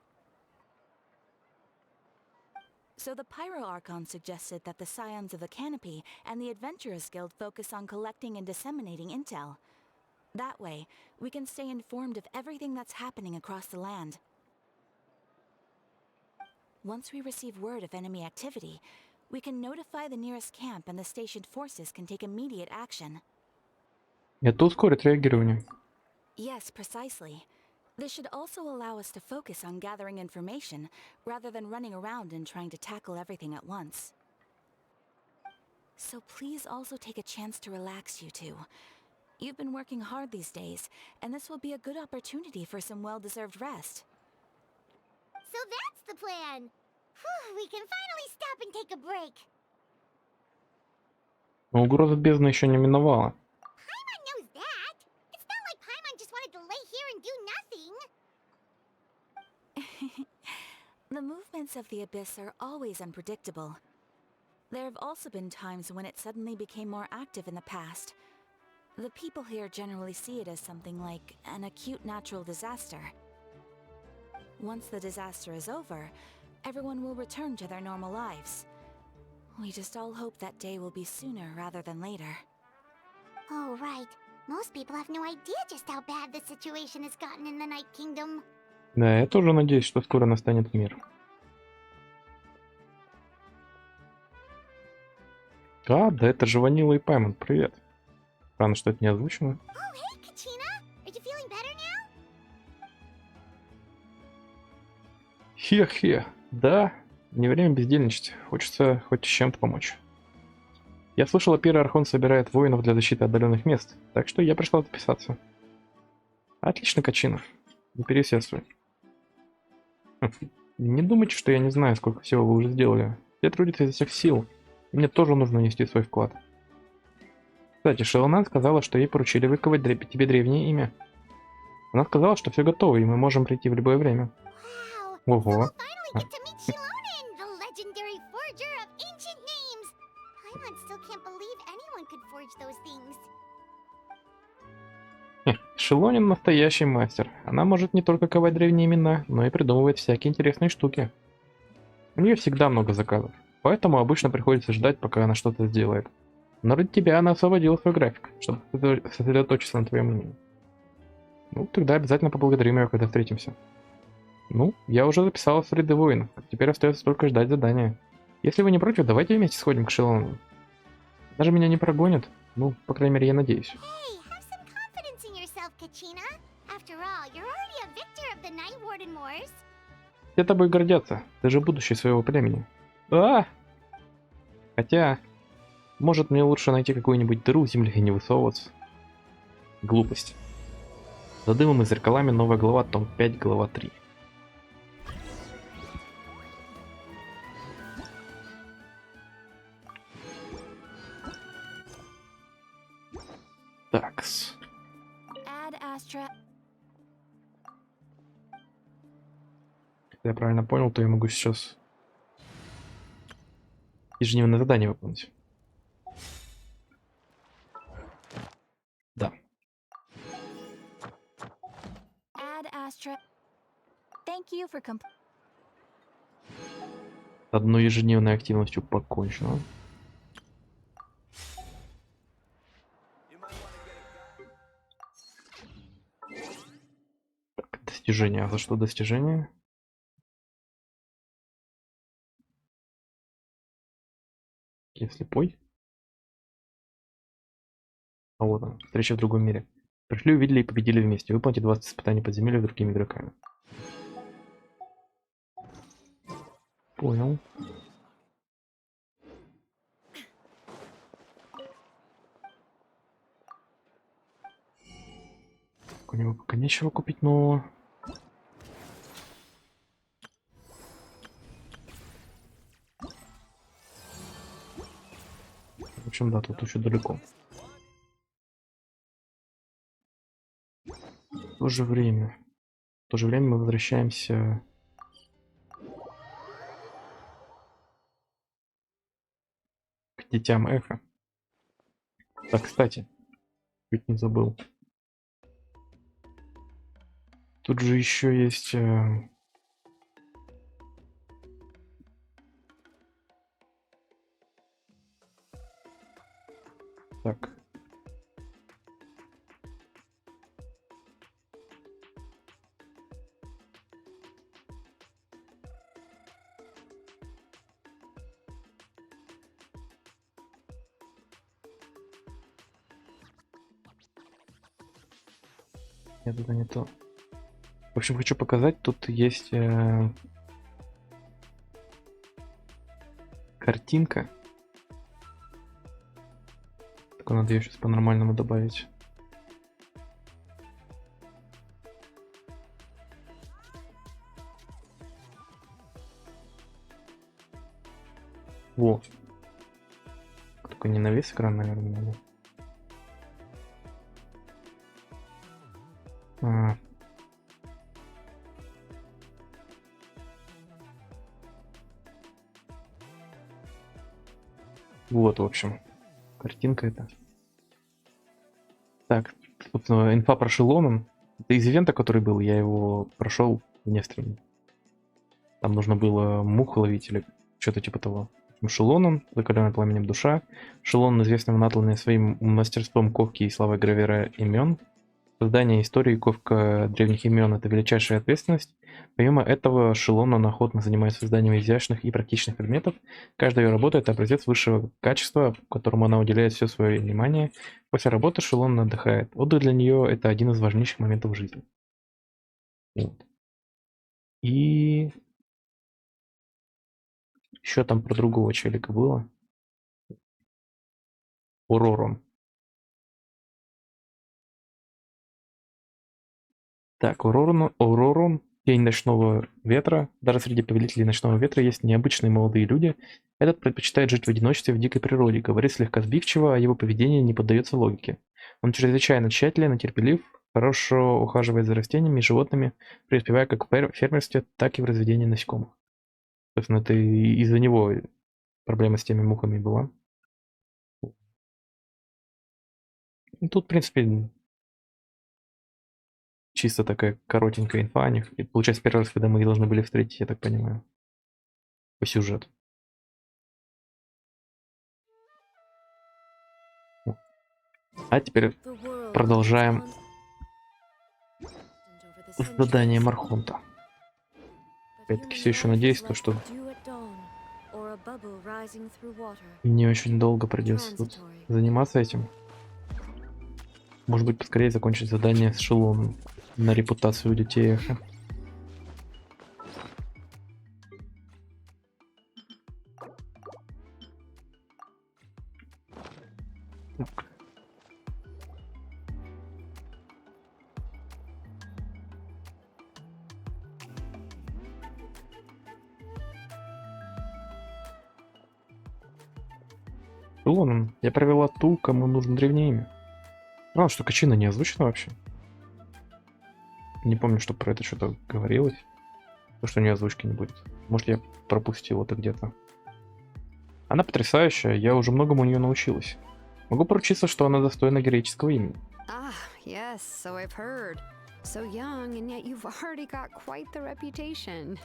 So the Pyro Archon suggested that the Scions of the Canopy and the Adventurers Guild focus on collecting and disseminating intel. That way, we can stay informed of everything that's happening across the land. Once we receive word of enemy activity, we can notify the nearest camp and the stationed forces can take immediate action. Это ускорит реагирование. Yes, precisely. This should also allow us to focus on gathering information rather than running around and trying to tackle everything at once. So please also take a chance to relax, you two. You've been working hard these days, and this will be a good opportunity for some well-deserved rest. So that's the plan. Whew, we can finally stop and take a break. Но угроза бездны еще не миновала. Paimon knows that. It's not like Paimon just wanted to lay here and do nothing. The movements of the Abyss are always unpredictable. There have also been times when it suddenly became more active in the past. The people here generally see it as something like an acute natural disaster. Once the disaster is over, everyone will return to their normal lives. We just all hope that day will be sooner rather than later. Oh, right. Most people have no idea just how bad the situation has gotten in the Night Kingdom. Да, я тоже надеюсь, что скоро настанет мир. А, да это же Ванила и Паймон, привет. Странно, что это не озвучено. Oh, hey, Kachina! Are you feeling better now? Хе-хе. Да, не время бездельничать. Хочется хоть с чем-то помочь. Я слышала, первый Архон собирает воинов для защиты отдаленных мест, так что я пришла записаться. Отлично, Качина. Не переусердствуй. Не думайте, что я не знаю, сколько всего вы уже сделали. Все трудятся изо всех сил. И мне тоже нужно внести свой вклад. Кстати, Шелонан сказала, что ей поручили выковать тебе древнее имя. Она сказала, что все готово, и мы можем прийти в любое время. Wow. Ого. We'll finally get to meet Shilonen, the legendary forger of ancient names. Paimon still can't believe anyone could forge those things. Шелонин настоящий мастер. Она может не только ковать древние имена, но и придумывает всякие интересные штуки. У нее всегда много заказов, поэтому обычно приходится ждать, пока она что-то сделает. Но ради тебя она освободила свой график, чтобы сосредоточиться на твоем имени. Ну, тогда обязательно поблагодарим ее, когда встретимся. Ну, я уже записал в ряды воинов. Теперь остается только ждать задания. Если вы не против, давайте вместе сходим к Шелону. Даже меня не прогонят. Ну, по крайней мере, я надеюсь. Hey, have some confidence in yourself, Kachina. After all, you're already a victor of the Night Warden Wars. Все тобой гордятся. Ты же будущее своего племени. А! Хотя, может мне лучше найти какую-нибудь дыру в земле и не высовываться. Глупость. За дымом и зеркалами новая глава, том 5, глава 3. Такс. Ad Astra. Если я правильно понял, то я могу сейчас ежедневное задание выполнить. Да. Ad Astra. Thank you for Одной ежедневной активностью покончено. Так, достижение. А за что достижение? Я слепой? А вот он. Встреча в другом мире. Пришли, увидели и победили вместе. Выполните 20 испытаний подземелья другими игроками. Понял. У него пока нечего купить, но... В общем, да, тут еще далеко. В то же время мы возвращаемся к детям Эхо. Так, кстати, чуть не забыл. Тут же еще есть... Так. Нет, это не то. В общем, хочу показать, тут есть картинка. Только надо ее сейчас по-нормальному добавить. Во. Только не на весь экран, наверное, надо. Вот, в общем, картинка это. Так, собственно, инфа про Шелоном. Это из ивента, который был, я его прошел вне стрима. Там нужно было мух ловить или что-то типа того. Шелоном, закаленный пламенем душа. Шелон, известный в Натлане своим мастерством ковки и славой гравера имен. Создание истории и ковка древних имен — это величайшая ответственность. Помимо этого, Шелон охотно занимается созданием изящных и практичных предметов. Каждая ее работа — это образец высшего качества, которому она уделяет все свое внимание. После работы Шелон отдыхает. Отдых для нее — это один из важнейших моментов жизни. Вот. И еще там про другого челика было. Уророн. Так, Уророн, тень ночного ветра. Даже среди повелителей ночного ветра есть необычные молодые люди. Этот предпочитает жить в одиночестве в дикой природе, говорит слегка сбивчиво, а его поведение не поддается логике. Он чрезвычайно тщателен и терпелив, хорошо ухаживает за растениями и животными, преуспевая как в фермерстве, так и в разведении насекомых. Собственно, это из-за него проблема с теми мухами была. Ну, тут, в принципе, чисто такая коротенькая инфа о них. И получается, первый раз, когда мы их должны были встретить, я так понимаю, по сюжету. А теперь продолжаем с заданием Архонта. Опять-таки все еще надеюсь, то, что мне очень долго придется тут заниматься этим. Может быть, поскорее закончить задание с шелоном на репутацию у детей Эхо. Так. Шелоном. Я провела ту, кому нужно древнее имя. А, что Качина не озвучена вообще? Не помню, что про это что-то говорилось. То, что у нее озвучки не будет. Может, я пропустил это где-то. Она потрясающая, я уже многому у нее научилась. Могу поручиться, что она достойна героического имени. Ah, yes, so I've heard. So young, and yet you've already got quite the reputation.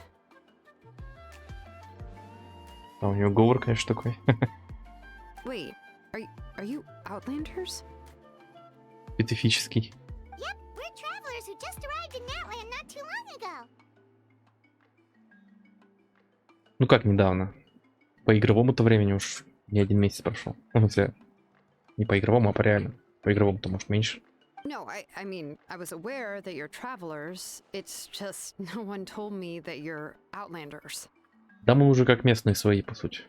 А у нее говор, конечно, такой. Wait, are you Outlanders? Специфический. Yep, we're travelers who just arrived in Natland not too long ago. Ну как недавно? По игровому-то времени уж не 1 месяц прошел. Ну, в смысле, не по игровому, а по реальному. По игровому-то, может, меньше. No, I mean, I was aware that you're travelers. It's just no one told me that you're Outlanders. Да мы уже как местные свои, по сути.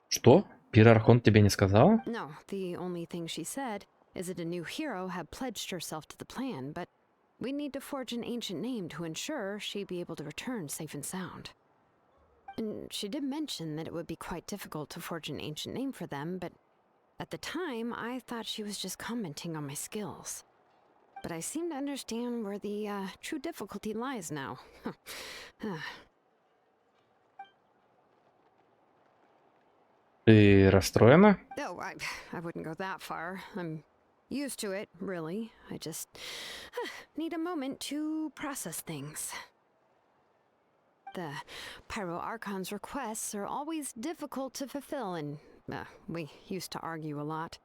Что? Пир Архонт тебе не сказала? No, the only thing she said is that a new hero had pledged herself to the plan, but we need to forge an ancient name to ensure she'd be able to return safe and sound. And she did mention that it would be quite difficult to forge an ancient name for them, but at the time, I thought she was just commenting on my skills. But I seem to understand where the true difficulty lies now. Ты расстроена? Oh, I wouldn't go that far. I'm used to it, really. I just need a moment to process things. The Pyro Archon's requests are always difficult to fulfill, and we used to argue a lot.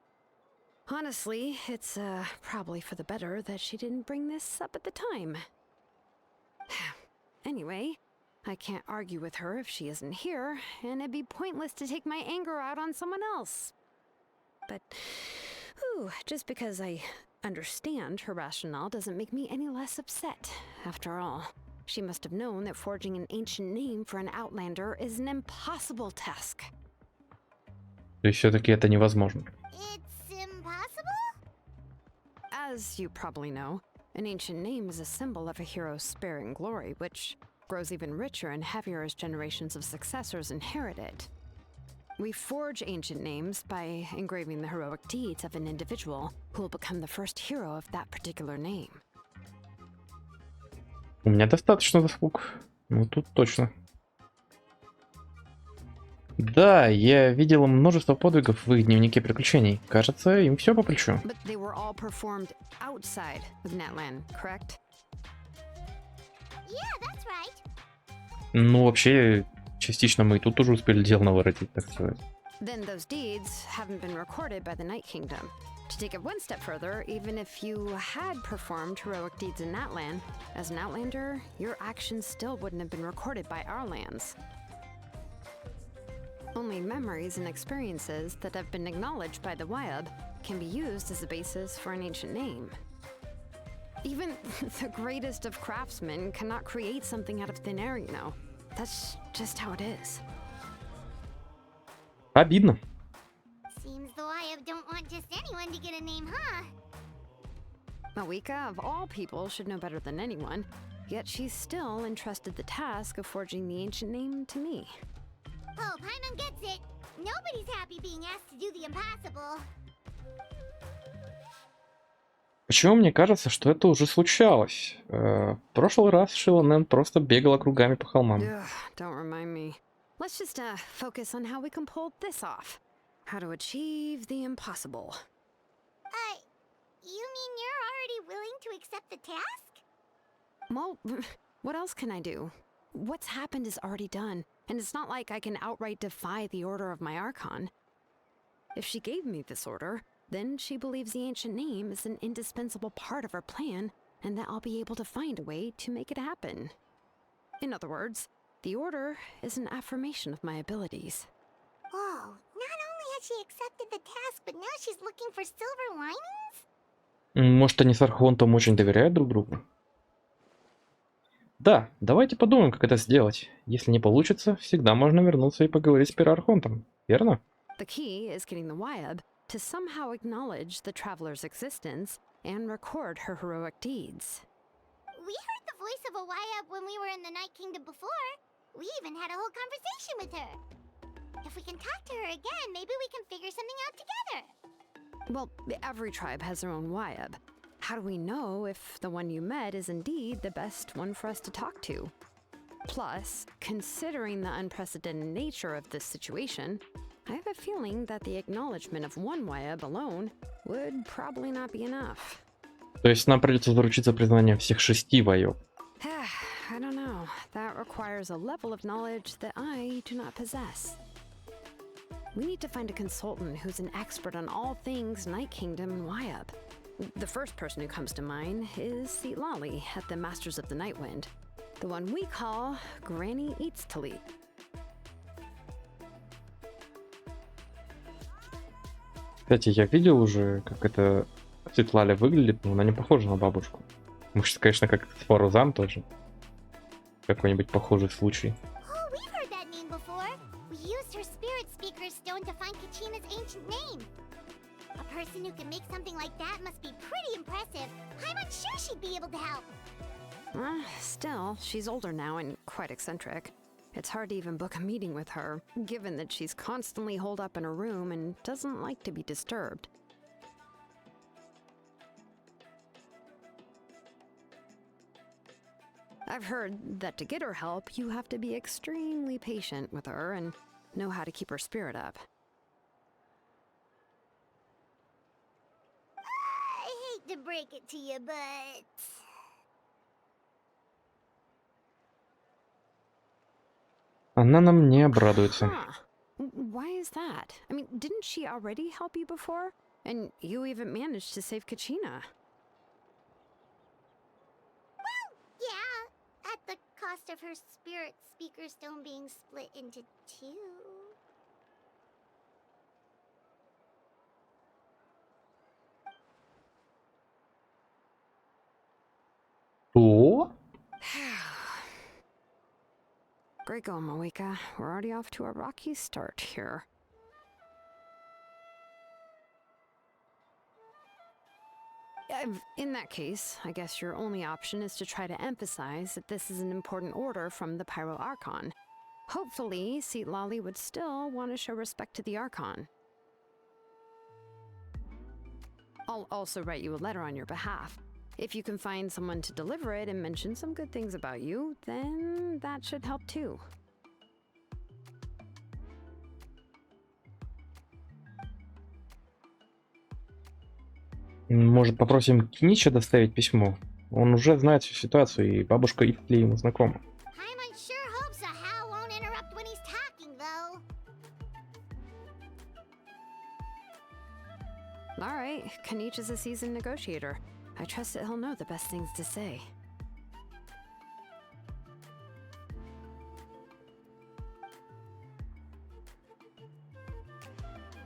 Honestly, it's probably for the better that she didn't bring this up at the time. Anyway, I can't argue with her if she isn't here, and it'd be pointless to take my anger out on someone else. But, just because I understand her rationale doesn't make me any less upset. After all, she must have known that forging an ancient name for an Outlander is an impossible task. То есть все-таки это невозможно. It's impossible? As you probably know, an ancient name is a symbol of a hero's spirit and glory, which grows even richer and heavier as generations of successors inherit it. We forge ancient names by engraving the heroic deeds of an individual who will become the first hero of that particular name. У меня достаточно заслуг. Ну, тут точно. Да, я видела множество подвигов в их дневнике приключений. Кажется, им все по плечу. But they were all performed outside of Natlan, correct? Yeah, that's right. Ну, вообще, частично мы и тут уже успели дел наворотить, так сказать. Then those deeds haven't been recorded by the Night Kingdom. To take it one step further, even if you had performed heroic deeds in Natlan, as an Outlander, your actions still wouldn't have been recorded by our lands. Only memories and experiences that have been acknowledged by the Wyab can be used as a basis for an ancient name. Even the greatest of craftsmen cannot create something out of thin air, you know. That's just how it is. Обидно. Seems the Wyab don't want just anyone to get a name, huh? Mawika, of all people, should know better than anyone, yet she's still entrusted the task of forging the ancient name to me. Oh, Paimon gets it. Nobody's happy being asked to do the impossible. Почему мне кажется, что это уже случалось? В прошлый раз Шилонен просто бегала кругами по холмам. Ugh, don't remind me. Let's just focus on how we can pull this off. How to achieve the impossible. You mean you're already willing to accept the task? Well, what else can I do? What's happened is already done, and it's not like I can outright defy the order of my Archon. If she gave me this order, then she believes the ancient name is an indispensable part of her plan, and that I'll be able to find a way to make it happen. In other words, the order is an affirmation of my abilities. Whoa, not only has she accepted the task, but now she's looking for silver linings? Может, они с Архонтом очень доверяют друг другу? Да, давайте подумаем, как это сделать. Если не получится, всегда можно вернуться и поговорить с Перархонтом, верно? The key is getting the Wyab to somehow acknowledge the traveler's existence and record her heroic deeds. We heard the voice of a Wyab when we were in the Night Kingdom before. We even had a whole conversation with her. If we can talk to her again, maybe we can figure something out together. Well, every tribe has their own Wyab. How do we know if the one you met is indeed the best one for us to talk to? Plus, considering the unprecedented nature of this situation, I have a feeling that the acknowledgement of one Wyab alone would probably not be enough. То есть нам придется заручиться признанием всех 6 воёв. I don't know. That requires a level of knowledge that I do not possess. We need to find a consultant who's an expert on all things Night Kingdom and Wyab. The first person who comes to mind is Lali at the Masters of the Nightwind, the one we call Granny Eats Talit. Кстати, я видел уже, как это Светлаля выглядит, но она не похожа на бабушку. Может, конечно, как Фарузан тоже. Какой-нибудь похожий случай. Oh, we've heard that name before. We used her spirit speaker stone to find Kachina's ancient name. A person who can make something like that must be pretty impressive. I'm unsure she'd be able to help. Still, she's older now and quite eccentric. It's hard to even book a meeting with her, given that she's constantly holed up in her room and doesn't like to be disturbed. I've heard that to get her help, you have to be extremely patient with her and know how to keep her spirit up. I hate to break it to you, but... Она нам не обрадуется. Huh. Why is that? I mean, didn't she already help you before? And you even managed to save Kachina. Well, yeah. At the cost of her spirit speaker stone being split into 2. Что? Great going, Moeka. We're already off to a rocky start here. In that case, I guess your only option is to try to emphasize that this is an important order from the Pyro Archon. Hopefully, Lali would still want to show respect to the Archon. I'll also write you a letter on your behalf. If you can find someone to deliver it and mention some good things about you, then that should help too. Может, попросим Кинича доставить письмо? Он уже знает всю ситуацию, и бабушка Итли ему знакома. I'm unsure hopes a Hal won't interrupt when he's talking, though. Alright, Kanich is a seasoned negotiator. I trust that he'll know the best things to say.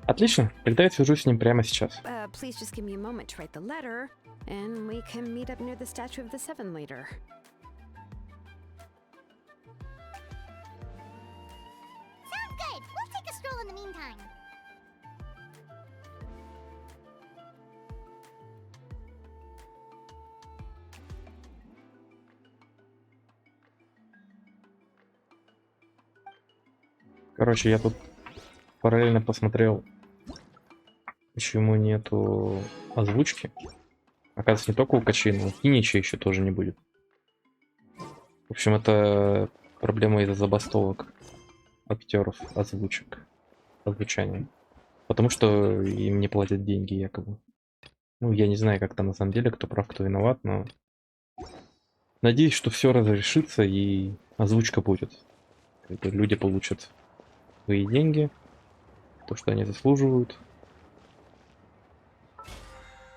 Отлично, тогда я свяжусь с ним прямо сейчас. Please just give me a moment to write the letter, and we can meet up near the statue of the Seven later. Sounds good. We'll take a stroll in the meantime. Короче, я тут параллельно посмотрел, почему нету озвучки. Оказывается, не только у Качи, но у Кинича еще тоже не будет. В общем, это проблема из-за забастовок актеров, озвучек, озвучания. Потому что им не платят деньги, якобы. Ну, я не знаю, как там на самом деле, кто прав, кто виноват, но... Надеюсь, что все разрешится и озвучка будет. Это люди получат свои деньги, то, что они заслуживают.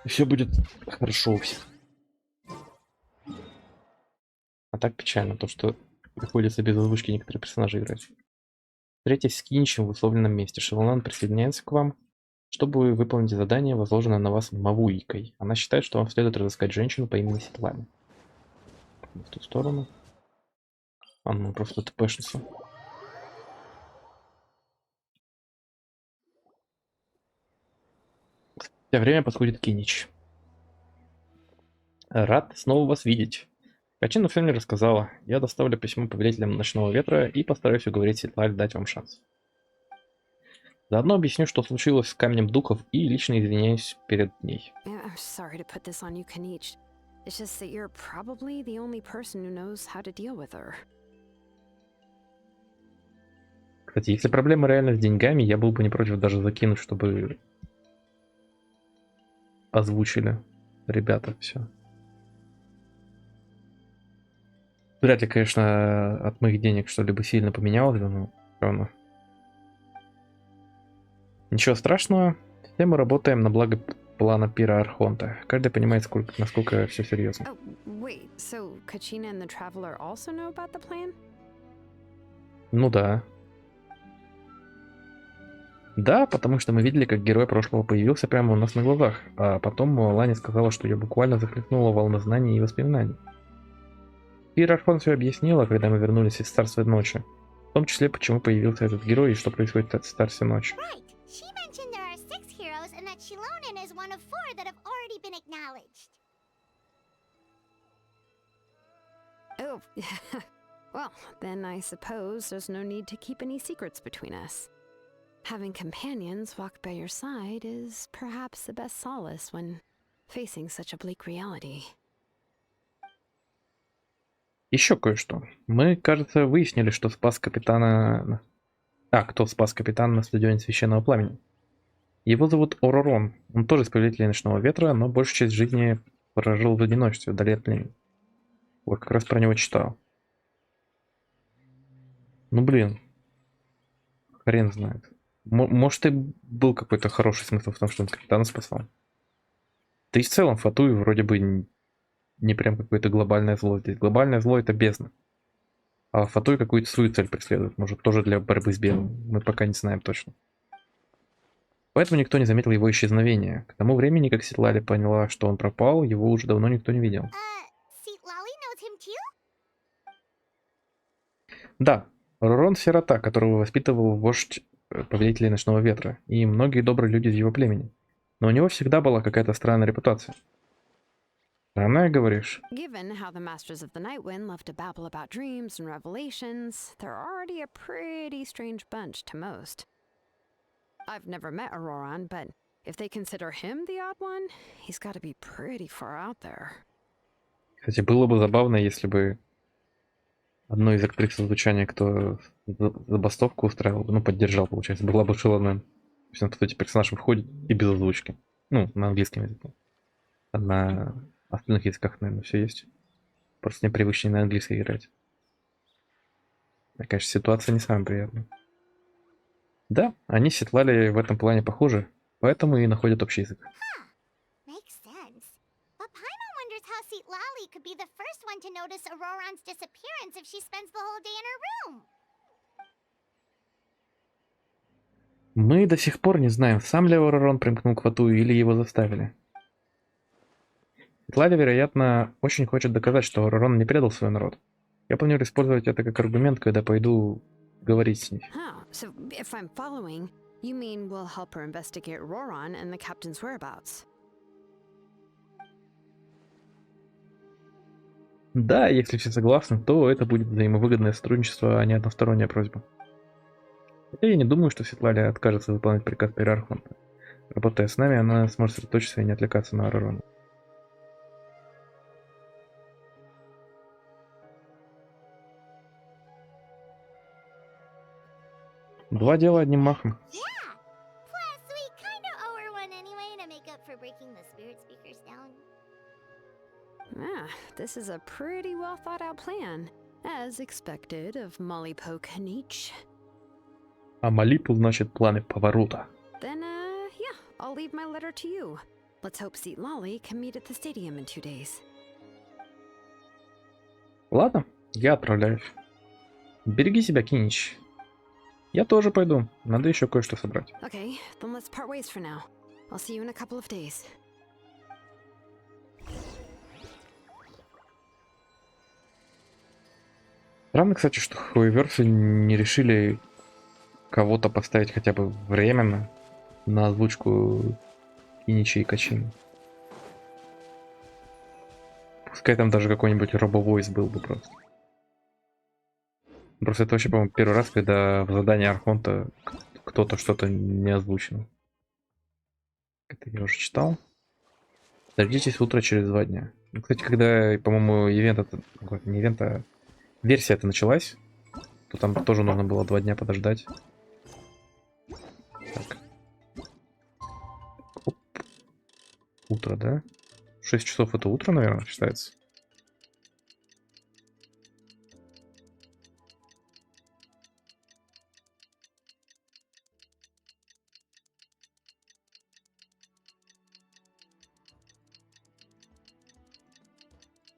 И все будет хорошо у всех. А так печально, то, что Приходится без озвучки некоторые персонажи играть. Встретитесь с Кинчем в условленном месте. Шеллан присоединяется к вам, чтобы выполнить задание, возложенное на вас Мавуикой. Она считает, что вам следует разыскать женщину по имени Светлана. В ту сторону. Ну просто тпшница. В это время подходит Кинич. Рад снова вас видеть. Качина все мне рассказала. Я доставлю письмо повелителям Ночного Ветра и постараюсь уговорить Светлаль дать вам шанс. Заодно объясню, что случилось с Камнем Духов, и лично извиняюсь перед ней. I'm sorry to put this on you, Kanich. It's just that you're probably the only person who knows how to deal with her. Кстати, если проблема реально с деньгами, я был бы не против даже закинуть, чтобы озвучили ребята все. Вряд ли, конечно, от моих денег что-либо сильно поменялось, но все равно. Ничего страшного, все мы работаем на благо плана пира Архонта. Каждый понимает, насколько все серьезно. Oh, wait, so Kachina and the Traveler also know about the plan? Ну да. Да, потому что мы видели, как герой прошлого появился прямо у нас на глазах, а потом Лани сказала, что ее буквально захлестнула волна знаний и воспоминаний. Пир Архон все объяснила, когда мы вернулись из Царства Ночи. В том числе, почему появился этот герой и что происходит в Царстве Ночи. Right. She mentioned there are 6 heroes and that Shilonen is one of 4 that have already been acknowledged. Oh, well, then I suppose there's no need to keep any secrets between us. Having companions walk by your side is perhaps the best solace when facing such a bleak reality. Еще кое-что. Мы, кажется, выяснили, что спас капитана... кто спас капитана на стадионе Священного Пламени. Его зовут Оророн. Он тоже из повелителей Ночного Ветра, но большую часть жизни прожил в одиночестве, вдали от племени. Вот как раз про него читал. Ну блин. Хрен знает. Может и был какой-то хороший смысл в том, что он капитана спасал. Да и в целом Фатуи вроде бы не прям какое-то глобальное зло здесь. Глобальное зло — это бездна. А Фатуи какую-то свою цель преследует. Может, тоже для борьбы с белым. Мы пока не знаем точно. Поэтому никто не заметил его исчезновения. К тому времени, как Ситлали поняла, что он пропал, его уже давно никто не видел. Seatlali knows him too? Да, Ророн — сирота, которого воспитывал вождь повелителей Ночного Ветра, и многие добрые люди из его племени. Но у него всегда была какая-то странная репутация. Странная, говоришь? Given how the Masters of the Night Wind love to babble about dreams and revelations, they're already a pretty strange bunch to most. I've never met Auroran, but if they consider him the odd one, he's got to be pretty far out there. Кстати, было бы забавно, если бы одной из актрис озвучания, кто забастовку устраивал, поддержал, получается, была бы Шеллан. То есть, кстати, персонаж выходит и без озвучки. Ну, на английском языке. А на остальных языках, наверное, все есть. Просто непривычнее на английской играть. Конечно, ситуация не самая приятная. Да, они с Ситлали в этом плане похожи, поэтому и находят общий язык. Makes sense. But Paimon wonders how Seatlali could be the first one to notice Auroran's disappearance if she spends the whole day in her room. Мы до сих пор не знаем, сам ли Оророн примкнул к Фатуи или его заставили. Ситлали, вероятно, очень хочет доказать, что Оророн не предал свой народ. Я планирую использовать это как аргумент, когда пойду говорить с ней. So if I'm following, you mean we'll help her investigate Auroran and the captain's whereabouts? Да, если все согласны, то это будет взаимовыгодное сотрудничество, а не односторонняя просьба. Хотя я не думаю, что Ситлали откажется выполнять приказ Пира Архонта. Работая с нами, она сможет сосредоточиться и не отвлекаться на Оророна. Два дела одним махом. Yeah. Plus, we kinda owe her one anyway to make up for breaking the spirit speakers down. This is a pretty well thought out plan, as expected of Mollypo Kanich. А Малипу значит планы поворота. Then, yeah, I'll leave my letter to you. Let's hope Seatlali can meet at the stadium in 2 days. Ладно, я отправляюсь. Береги себя, Кинич. Я тоже пойду. Надо еще кое-что собрать. Okay, then let's part ways for now. I'll see you in a couple of days. Странно, кстати, что хуеверсы не решили кого-то поставить хотя бы временно на озвучку Кинича и Качин. Пускай там даже какой-нибудь робовойс был бы просто. Просто это вообще, по-моему, первый раз, когда в задании Архонта кто-то что-то не озвучено. Это я уже читал. Дождитесь утра через 2 дня. Ну, кстати, когда, по-моему, не ивент, а версия это началась, то там тоже нужно было 2 дня подождать. Так. Оп. Утро, да? 6 часов это утро, наверное, считается.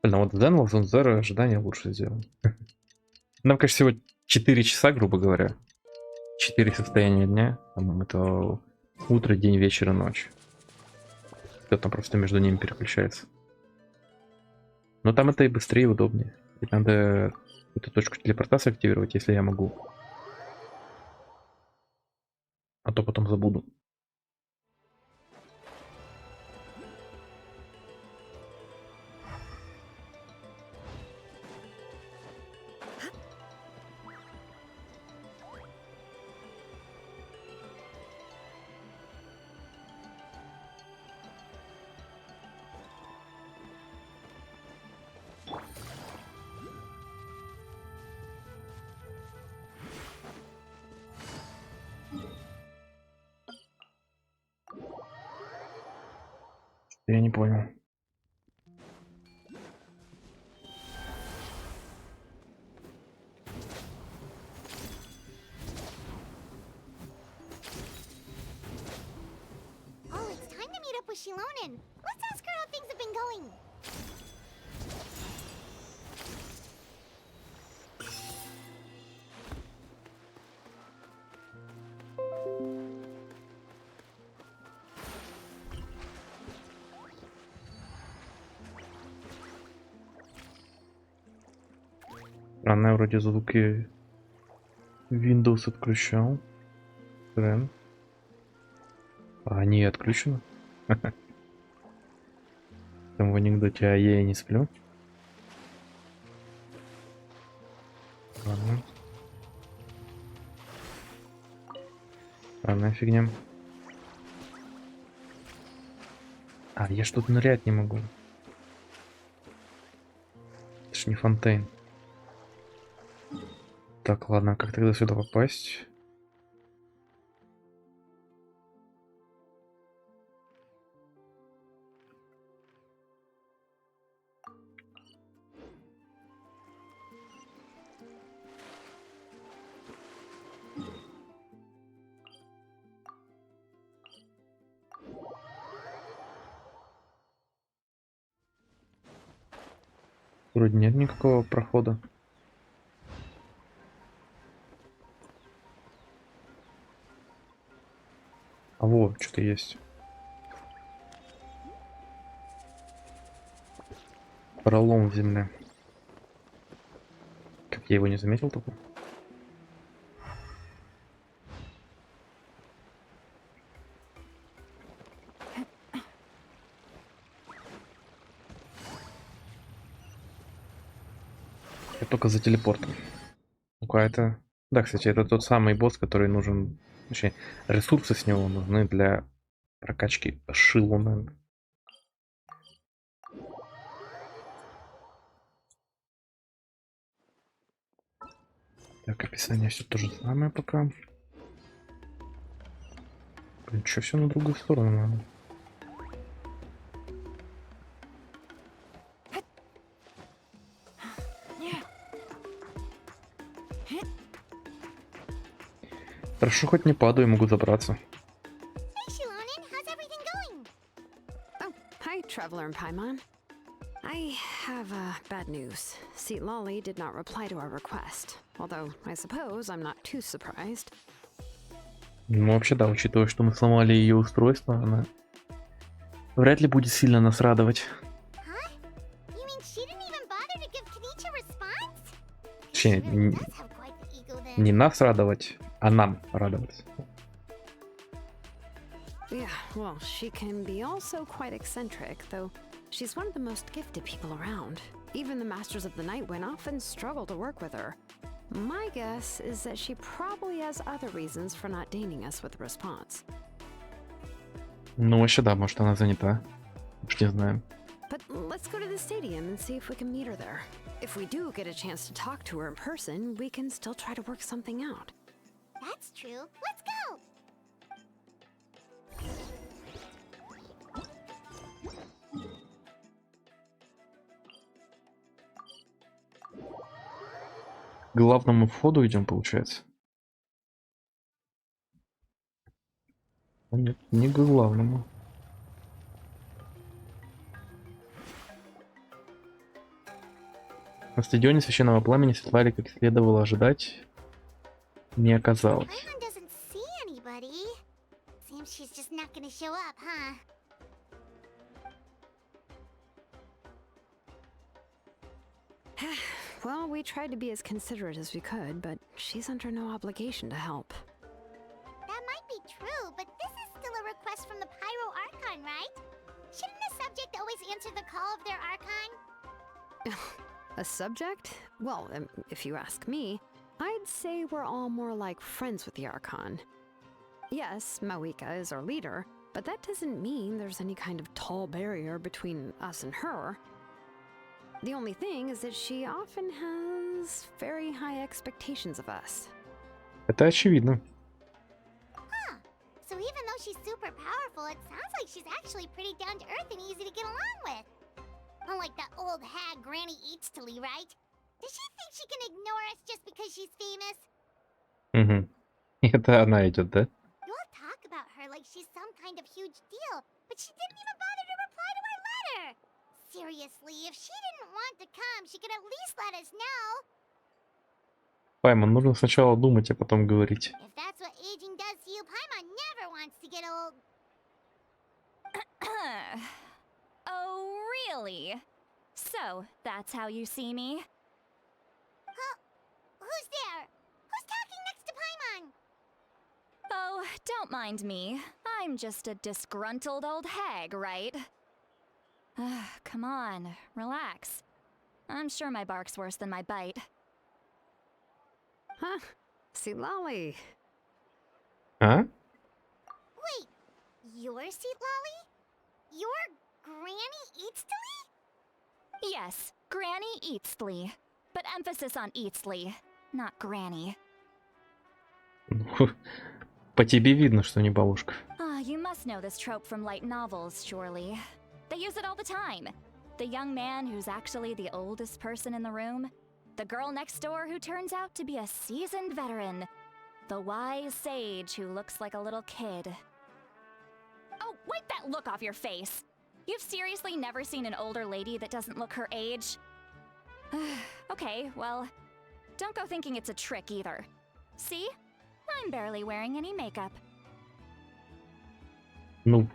Блин, а вот Дэн Зонзера ожидания лучше сделал. Нам, конечно, всего 4 часа, грубо говоря. 4 состояния дня. Там это утро, день, вечер и ночь. Все там просто между ними переключается. Но там это и быстрее, и удобнее. И надо эту точку телепортации активировать, если я могу. А то потом забуду. Я не понял. Oh, it's time to meet up with Shilonen. Let's ask her how things have been going. Странно, вроде звуки Windows отключал. Прям. А они отключены. Там в анекдоте, а я и не сплю. Ладно. Странная фигня. А, я что-то нырять не могу. Это ж не фонтейн. Так, ладно, как тогда сюда попасть? Вроде нет никакого прохода. А вот, что-то есть. Пролом в земле. Как я его не заметил только. Я только за телепортом. Ну-ка, это... Да, кстати, это тот самый босс, который нужен... Точнее, ресурсы с него нужны для прокачки Шилуна. Так, описание все то же самое пока. Блин, что все на другую сторону надо? Хорошо, хоть не падаю, могу забраться. Hey, Shilonen, how's everything going? Oh, hi, Traveler and Paimon. I have bad news. Seat Lolly did not reply to our request. Although, I suppose I'm not too surprised. Ну, вообще, да, учитывая, что мы сломали ее устройство, она вряд ли будет сильно нас радовать. Huh? You mean she didn't even bother to give Kenichi a response? She Точнее, really does have quite the ego then. не нас радовать, а нам радоваться. Yeah, well, she can be also quite eccentric, though she's one of the most gifted people around. Even the Masters of the Nightwind often struggle to work with her. My guess is that she probably has other reasons for not deigning us with a response. Ну, вообще, да, может, она занята. Уж не знаем. But let's go to the stadium and see if we can meet her there. If we do get a chance to talk to her in person, we can still try to work something out. That's true. Let's go! К главному входу идем, получается. Нет, не к главному. На стадионе священного пламени светлали, как следовало ожидать, не оказалось. Paimon doesn't see anybody. Seems she's just not gonna show up, huh? Well, we tried to be as considerate as we could, but she's under no obligation to help. That might be true, but this is still a request from the Pyro Archon, right? Shouldn't the subject always answer the call of their Archon? A subject? Well, if you ask me, I'd say we're all more like friends with the Archon. Yes, Mawika is our leader, but that doesn't mean there's any kind of tall barrier between us and her. The only thing is that she often has very high expectations of us. Это очевидно. Huh. So even though she's super powerful, it sounds like she's actually pretty down to earth and easy to get along with. Unlike that old hag Granny Eatstily, right? Does she think she can ignore us just because she's famous? Угу. Это она идет, да? You all talk about her like she's some kind of huge deal, but she didn't even bother to reply to our letter. Seriously, if she didn't want to come, she could at least let us know. Паймон, нужно сначала думать, а потом говорить. If that's what aging does to you, Paimon never wants to get old. Oh, really? So, that's how you see me? Who's there? Who's talking next to Paimon? Oh, don't mind me. I'm just a disgruntled old hag, right? Come on, relax. I'm sure my bark's worse than my bite. Huh? See Lolly. А? Wait, you're Seat Lolly? You're Granny Eatstily? Yes, Granny Eatstly. But emphasis on Eatstly, not Granny. По тебе видно, что не бабушка. You must know this trope from light novels, surely. They use it all the time. The young man who's actually the oldest person in the room. The girl next door who turns out to be a seasoned veteran. The wise sage who looks like a little kid. Oh, wipe that look off your face! You've seriously never seen an older lady that doesn't look her age? Okay, well, don't go thinking it's a trick either. See? I'm barely wearing any makeup. Ну,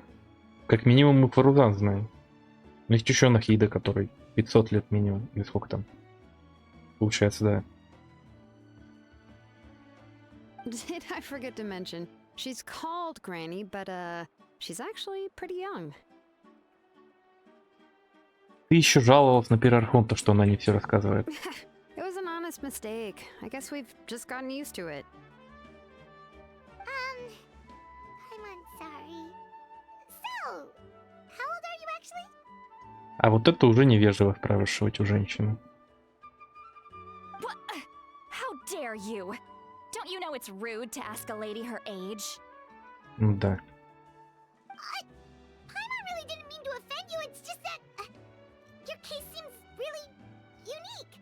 как минимум мы Фарузан знаем. Есть еще Нахида, который 500 лет минимум, или сколько там. Получается, да. Did I forget to mention? She's called Granny, but she's actually pretty young. Ты еще жаловалась на Перархонта, что она не все рассказывает. It was an honest mistake. I guess we've just gotten used to it. I'm sorry. So, how old are you actually? А вот это уже невежливо спрашивать у женщины. What? How dare you? Don't you know it's rude to ask a lady her age? Да. Paimon really didn't mean to offend you, it's just that your case seems really unique.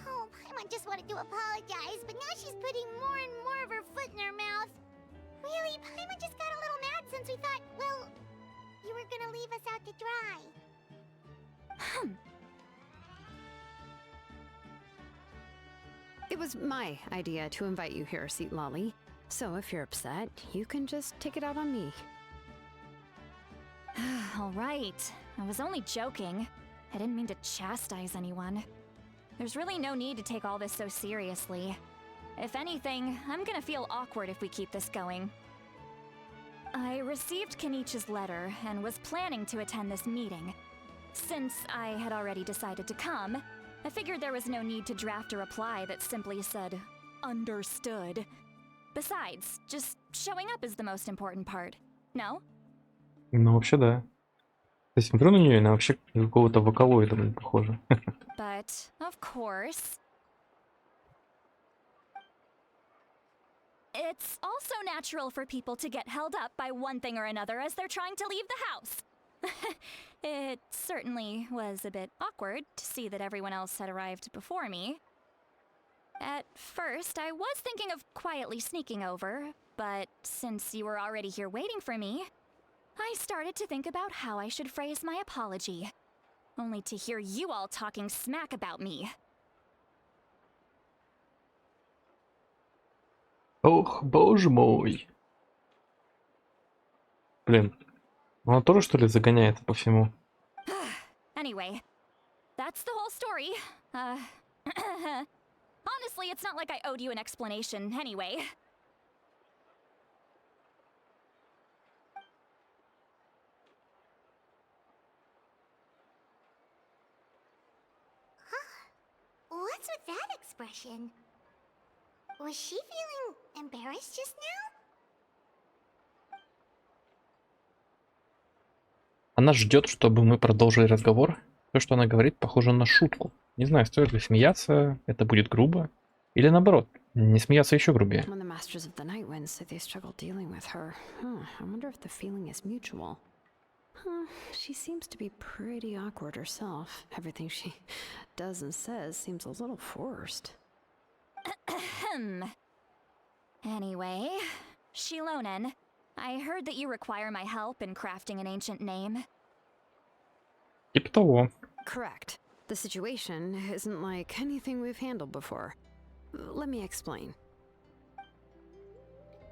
Oh, Paimon just wanted to apologize, but now she's putting more and more of her foot in her mouth. Really, Paimon just got a little mad since we thought, well, you were gonna leave us out to dry. It was my idea to invite you here, Seat Lolly. So if you're upset, you can just take it out on me. All right. I was only joking. I didn't mean to chastise anyone. There's really no need to take all this so seriously. If anything, I'm gonna feel awkward if we keep this going. I received Kenichi's letter and was planning to attend this meeting. Since I had already decided to come, I figured there was no need to draft a reply that simply said, "Understood." Besides, just showing up is the most important part. No? Ну, вообще, да. Я смотрю на нее, и она вообще на какого-то вокалоида, блин, похожа. But, of course, it's also natural for people to get held up by one thing or another as they're trying to leave the house. It certainly was a bit awkward to see that everyone else had arrived before me. At first, I was thinking of quietly sneaking over, but since you were already here waiting for me, I started to think about how I should phrase my apology. Only to hear you all talking smack about me. Ох, боже мой. Блин, она тоже, что ли, загоняется по всему? Anyway, that's the whole story. Honestly, it's not like I owed you an explanation anyway. What's with that expression? Was she feeling embarrassed just now? Она ждет, чтобы мы продолжили разговор. То, что она говорит, похоже на шутку. Не знаю, стоит ли смеяться, это будет грубо. Или наоборот, не смеяться еще грубее. When the Masters of the Night Winds say they struggle dealing with her, I wonder if the feeling is mutual. She seems to be pretty awkward herself. Everything she does and says seems a little forced. Anyway, Shilonen, I heard that you require my help in crafting an ancient name. Типа того. Correct. The situation isn't like anything we've handled before. Let me explain.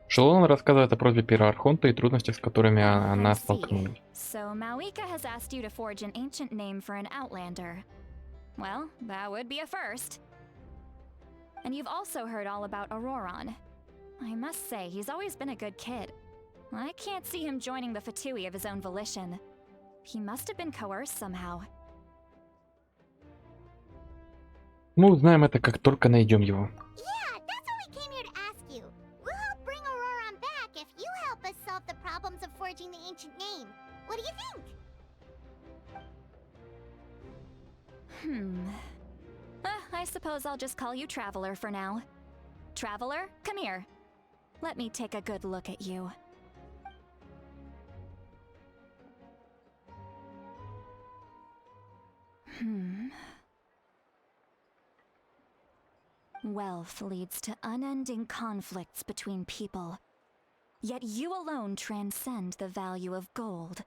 Шелон рассказывает о просьбе Пира Архонта и трудностях, с которыми I она see. столкнулась. So Mawika has asked you to forge an ancient name for an Outlander. Well, that would be a first. And you've also heard all about Auroron. I must say, he's always been a good kid. I can't see him joining the Fatui of his own volition. He must have been coerced somehow. Мы узнаем это, как только найдем его. Yeah, that's what we came here to ask you. We'll help bring Auroron back if you help us solve the problems of forging the ancient name. What do you think? I suppose I'll just call you Traveler for now. Traveler, come here. Let me take a good look at you. Wealth leads to unending conflicts between people. Yet you alone transcend the value of gold.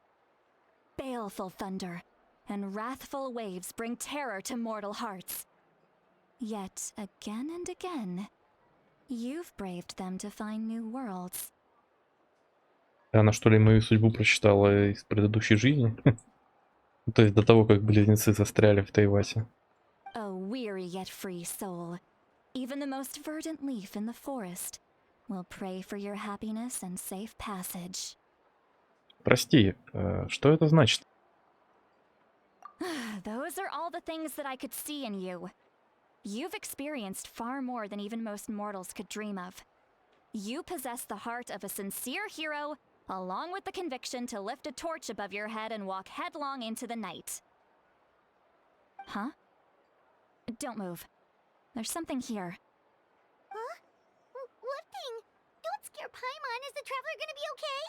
Baleful thunder and wrathful waves bring terror to mortal hearts. Yet again and again, you've braved them to find new worlds. Она что ли мою судьбу прочитала из предыдущей жизни? То есть до того, как близнецы застряли в Тайвасе. A weary yet free soul. Even the most verdant leaf in the forest will pray for your happiness and safe passage. Прости, что это значит? Those are all the things that I could see in you. You've experienced far more than even most mortals could dream of. You possess the heart of a sincere hero, along with the conviction to lift a torch above your head and walk headlong into the night. Huh? Don't move. There's something here. Huh? What thing? Don't scare Paimon. Is the traveler gonna be okay?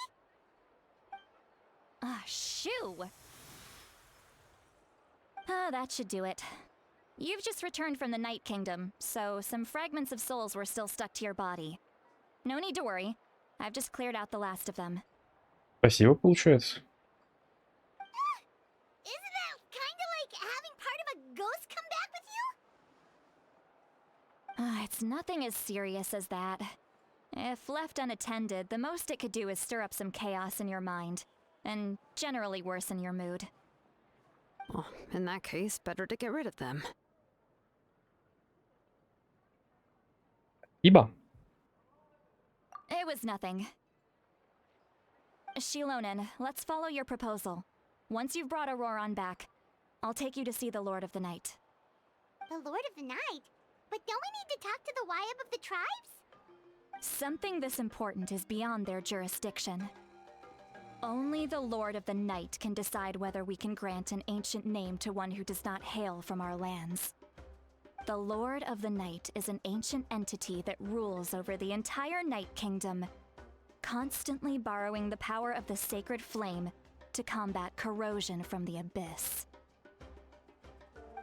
Ah, shoo! That should do it. You've just returned from the Night Kingdom, so some fragments of souls were still stuck to your body. No need to worry. I've just cleared out the last of them. Спасибо, получается. Isn't that kinda like ghost come back with you? It's nothing as serious as that. If left unattended, the most it could do is stir up some chaos in your mind, and generally worsen your mood. Well, in that case, better to get rid of them. Ибо. It was nothing. Shilonen, let's follow your proposal. Once you've brought Auroron back, I'll take you to see the Lord of the Night. The Lord of the Night? But don't we need to talk to the Wyab of the tribes? Something this important is beyond their jurisdiction. Only the Lord of the Night can decide whether we can grant an ancient name to one who does not hail from our lands. The Lord of the Night is an ancient entity that rules over the entire Night Kingdom, constantly borrowing the power of the sacred flame to combat corrosion from the abyss.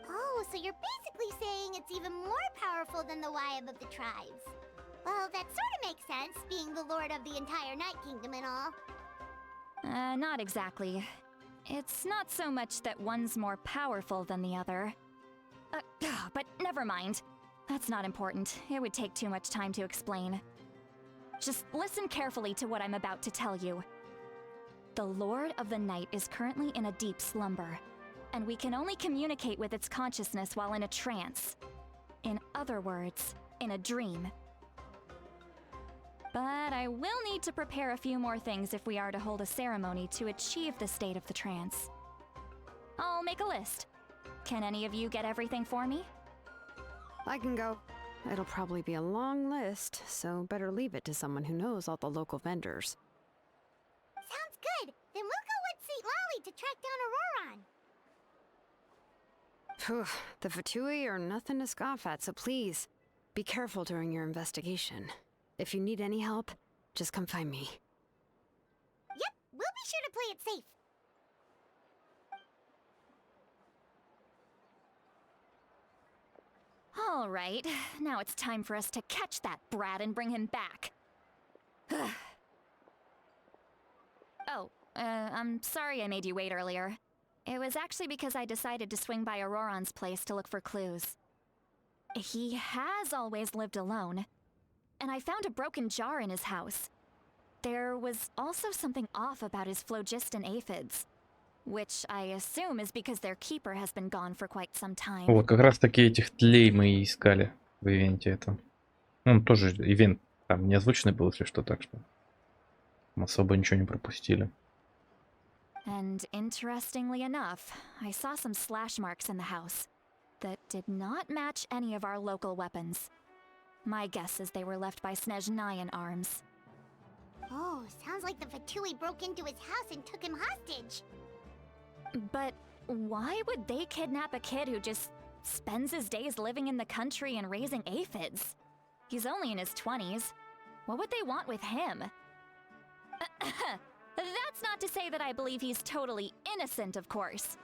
Oh, so you're basically saying it's even more powerful than the Wyab of the tribes. Well, that sort of makes sense, being the lord of the entire Night Kingdom and all. Not exactly. It's not so much that one's more powerful than the other. But never mind. That's not important. It would take too much time to explain. Just listen carefully to what I'm about to tell you. The Lord of the Night is currently in a deep slumber, and we can only communicate with its consciousness while in a trance. In other words, in a dream. But I will need to prepare a few more things if we are to hold a ceremony to achieve the state of the trance. I'll make a list. Can any of you get everything for me? I can go. It'll probably be a long list, so better leave it to someone who knows all the local vendors. Sounds good. Then we'll go with St. Lolly to track down Auroron. Phew, the Fatui are nothing to scoff at, so please, be careful during your investigation. If you need any help, just come find me. Yep, we'll be sure to play it safe. All right, now it's time for us to catch that brat and bring him back. I'm sorry I made you wait earlier. It was actually because I decided to swing by Auroron's place to look for clues. He has always lived alone, and I found a broken jar in his house. There was also something off about his phlogiston aphids, which I assume is because their keeper has been gone for quite some time. Вот, как раз таки этих тлей мы и искали в ивенте этом. Ну, тоже ивент там не озвученный был, если что, так что мы особо ничего не пропустили. And interestingly enough, I saw some slash marks in the house that did not match any of our local weapons. My guess is they were left by Snezhnayan arms. Oh, sounds like the Fatui broke into his house and took him hostage. But why would they kidnap a kid who just spends his days living in the country and raising aphids? He's only in his 20s. What would they want with him? That's not to say that I believe he's totally innocent, of course.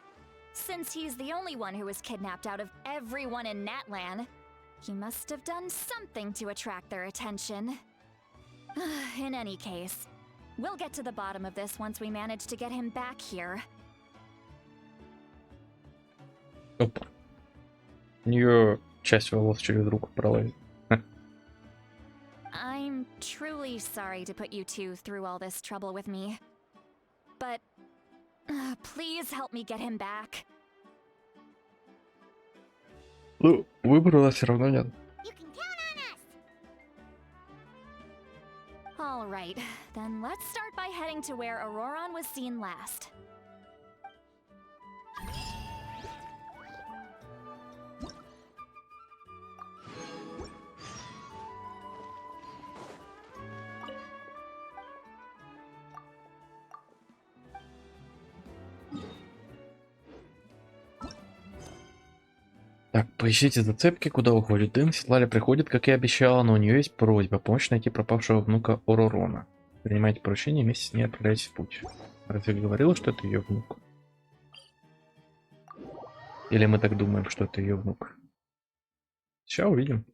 Since he's the only one who was kidnapped out of everyone in Natlan, he must have done something to attract their attention. In any case, we'll get to the bottom of this once we manage to get him back here. Опа. У нее часть волос через руку пролазит. I'm truly sorry to put you two through all this trouble with me. But please help me get him back. Ну, выбора у нас все равно нет. You can count on us. All right, then let's start by heading to where Auroron was seen last. Так, поищите зацепки, куда уходит дым. Сетлали приходит, как и обещала, но у нее есть просьба помочь найти пропавшего внука Оророна. Принимайте поручение, вместе с ней отправляйтесь в путь. Разве говорила, что это ее внук? Или мы так думаем, что это ее внук? Сейчас увидим.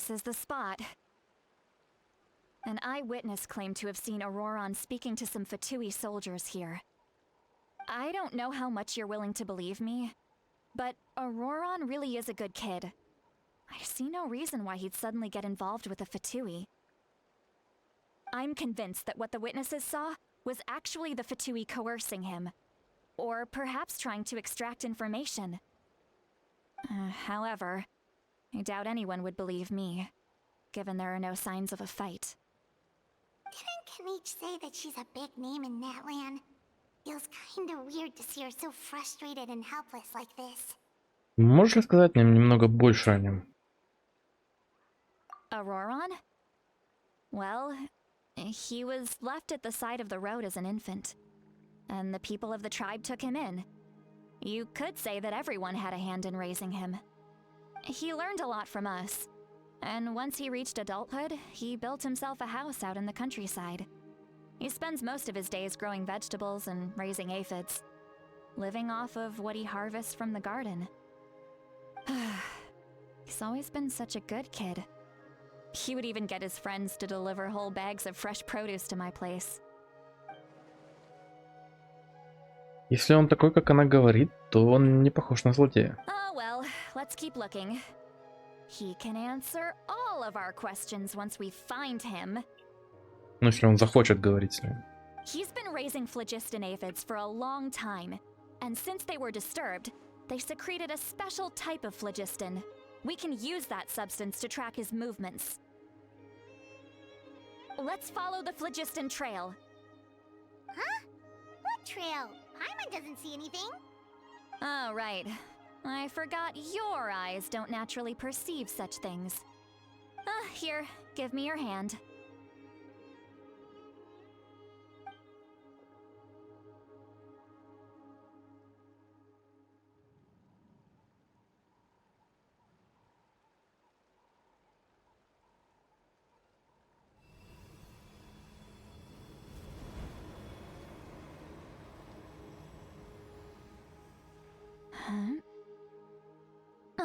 This is the spot. An eyewitness claimed to have seen Auroron speaking to some Fatui soldiers here. I don't know how much you're willing to believe me, but Auroron really is a good kid. I see no reason why he'd suddenly get involved with a Fatui. I'm convinced that what the witnesses saw was actually the Fatui coercing him, or perhaps trying to extract information. However, I doubt anyone would believe me, given there are no signs of a fight. Didn't Kanich say that she's a big name in Natlan? Feels kinda weird to see her so frustrated and helpless like this. Можешь рассказать мне немного больше о нем? Auroron? Well, he was left at the side of the road as an infant, and the people of the tribe took him in. You could say that everyone had a hand in raising him. He learned a lot from us, and once he reached adulthood, he built himself a house out in the countryside. He spends most of his days growing vegetables and raising aphids, living off of what he harvests from the garden. He's always been such a good kid. He would even get his friends to deliver whole bags of fresh produce to my place. Если он такой, как она говорит, то он не похож на злодея. Oh well, let's keep looking. He can answer all of our questions once we find him. Ну, если он захочет говорить с ним. He's been raising phlogiston aphids for a long time, and since they were disturbed, they secreted a special type of phlogiston. We can use that substance to track his movements. Let's follow the phlogiston trail. Huh? What trail? Paimon doesn't see anything. Oh, right. I forgot your eyes don't naturally perceive such things. Here, give me your hand.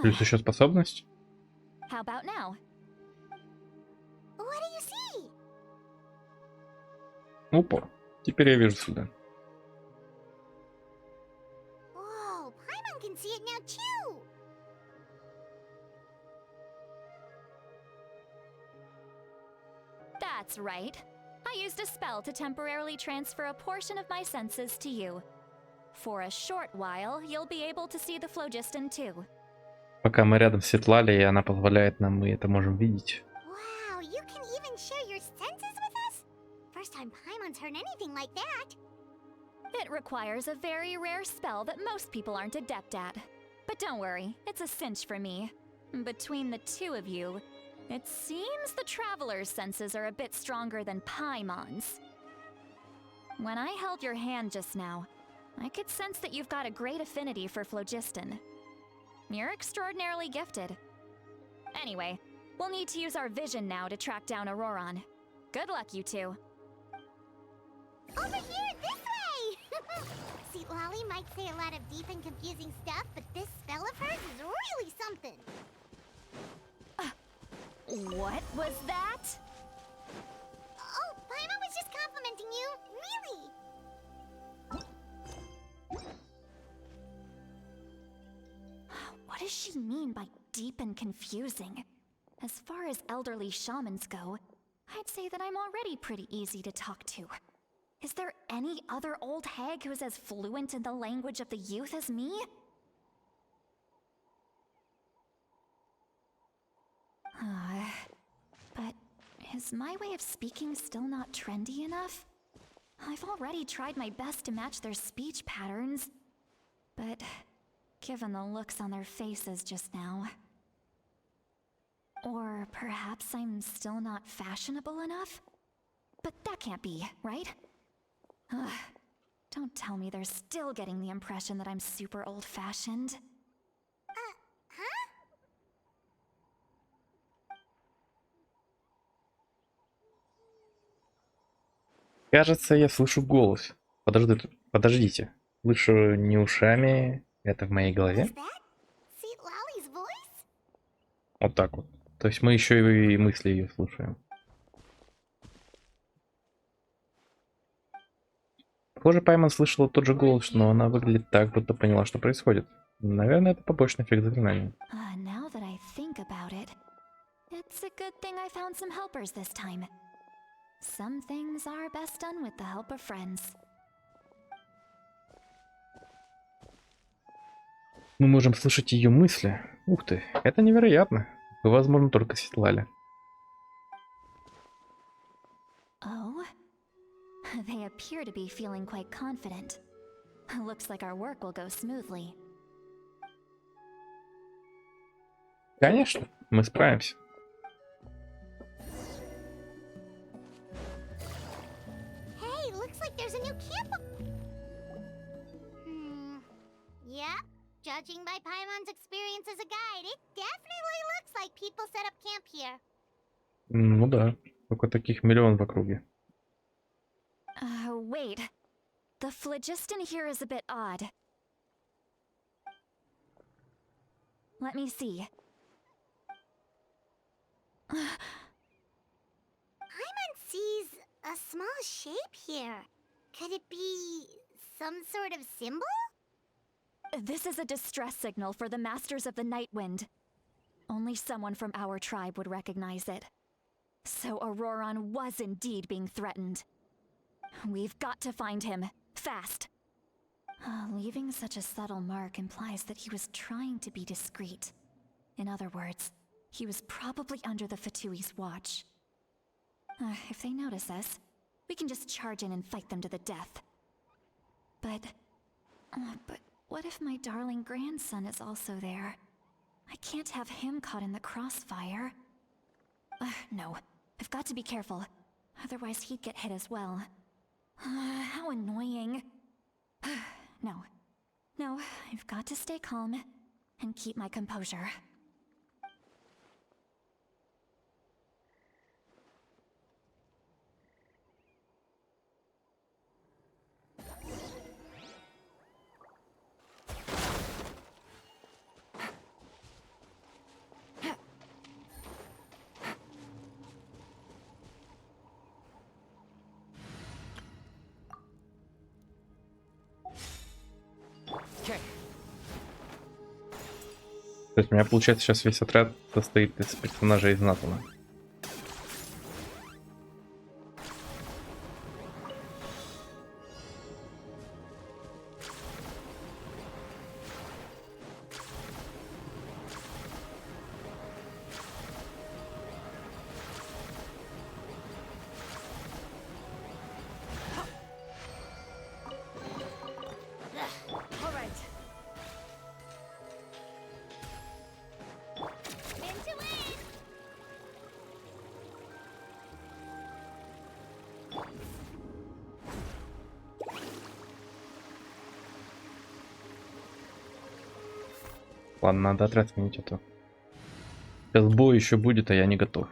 Плюс еще способность. How about now? What do you see? Опа, теперь я вижу сюда. Whoa, Paimon can see it now too. That's right. I used a spell to temporarily transfer a portion of my senses to you. For a short while, you'll be able to see the phlogiston too. Пока мы рядом с Светлалей, она позволяет нам, мы это можем видеть. Wow, you can even share your senses with us? First time Paimon's heard anything like that. It requires a very rare spell that most people aren't adept at. But don't worry, it's a cinch for me. Between the two of you, it seems the Traveler's senses are a bit stronger than Paimon's. When I held your hand just now, I could sense that you've got a great affinity for phlogiston. You're extraordinarily gifted. Anyway, we'll need to use our vision now to track down Auroron. Good luck, you two. Over here, this way! See, Lolly might say a lot of deep and confusing stuff, but this spell of hers is really something. What was that? Oh, Paimon was just complimenting you. Really? What does she mean by deep and confusing? As far as elderly shamans go, I'd say that I'm already pretty easy to talk to. Is there any other old hag who's as fluent in the language of the youth as me? But is my way of speaking still not trendy enough? I've already tried my best to match their speech patterns, but given the looks on their faces just now. Or perhaps I'm still not fashionable enough? But that can't be, right? Don't tell me they're still getting the impression that I'm super old-fashioned. Huh? Кажется, я слышу голос. Подождите. Слышу не ушами, это в моей голове. Is that? See Lolly's voice? Вот так вот. То есть мы еще и мысли ее слушаем. Похоже, Пайман слышала тот же голос, но она выглядит так, будто поняла, что происходит. Наверное, это побочный эффект заклинания. Now that I think about it, it's a good thing I found some helpers this time. Some things are best done with the help of friends. Мы можем слышать ее мысли. Ух ты, это невероятно. Вы, возможно, только Светлали. Oh? They appear to be feeling quite confident. Looks like our work will go smoothly. Конечно, мы справимся. Hey, looks like there's a new camp. Yeah, judging by Paimon's experience as a guide, it definitely looks like people set up camp here. Ну да, только таких миллион в округе. Wait. The phlogiston here is a bit odd. Let me see. Paimon sees a small shape here. Could it be some sort of symbol? This is a distress signal for the Masters of the Night Wind. Only someone from our tribe would recognize it. So Auroron was indeed being threatened. We've got to find him. Fast. Leaving such a subtle mark implies that he was trying to be discreet. In other words, he was probably under the Fatui's watch. If they notice us, we can just charge in and fight them to the death. But what if my darling grandson is also there? I can't have him caught in the crossfire. No, I've got to be careful. Otherwise he'd get hit as well. How annoying. No, I've got to stay calm and keep my composure. Okay. То есть у меня, получается, сейчас весь отряд состоит из персонажей из Натана. All right. Spin to win. Ладно, надо отряд сменить, а то. Сейчас бой еще будет, а я не готов.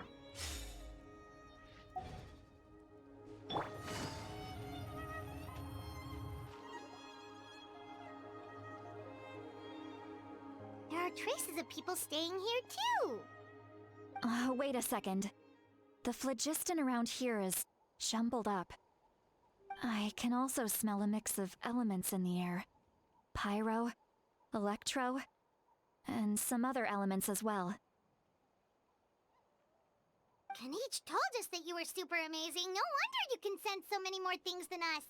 There are traces of people staying here too. Wait a second. The phlogiston around here is jumbled up. I can also smell a mix of elements in the air. Pyro, electro, and some other elements as well. Kanich told us that you were super amazing. No wonder you can sense so many more things than us.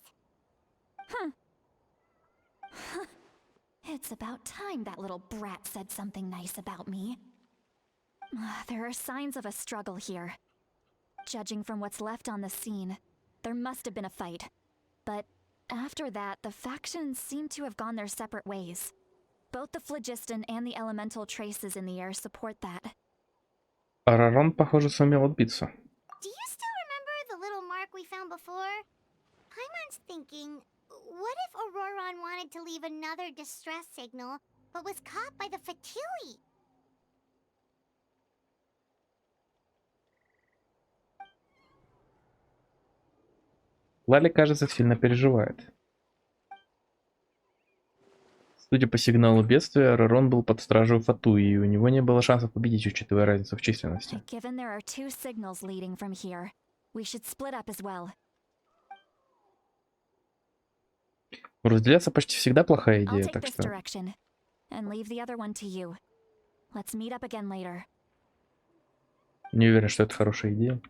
It's about time that little brat said something nice about me. There are signs of a struggle here. Judging from what's left on the scene, there must have been a fight. But after that, the factions seem to have gone their separate ways. Both the phlogiston and the elemental traces in the air support that. Арарон, похоже, сумел отбиться. Do you still remember the little mark we found before? Paimon's thinking, what if Auroron wanted to leave another distress signal, but was caught by the Fatui? Лали, кажется, сильно переживает. Судя по сигналу бедствия, Рарон был под стражей у Фатуи, и у него не было шансов победить, учитывая разницу в численности. Given there are two signals leading from here, we should split up as well. Разделяться почти всегда плохая I'll идея, take так this что... direction and leave the other one to you. Let's meet up again later. Не уверен, что это хорошая идея.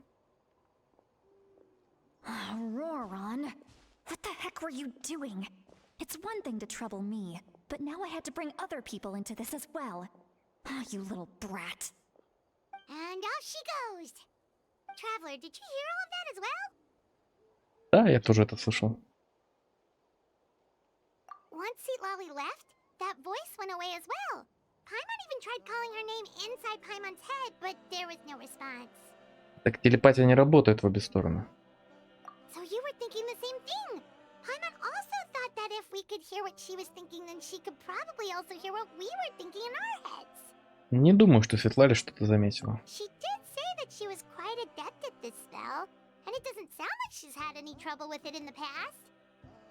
Roron, what the heck were you doing? It's one thing to trouble me, but now I had to bring other people into this as well. Ah, you little brat. And off she goes. Traveler, did you hear all of that as well? Да, я тоже это слышал. Once Lolly left, that voice went away as well. Paimon even tried calling her name inside Paimon's head, but there was no response. Так телепатия не работает в обе стороны. So you were thinking the same thing. Paimon also thought that if we could hear what she was thinking, then she could probably also hear what we were thinking in our heads. Не думаю, что Светлана что-то заметила. She did say that she was quite adept at this spell, and it doesn't sound like she's had any trouble with it in the past.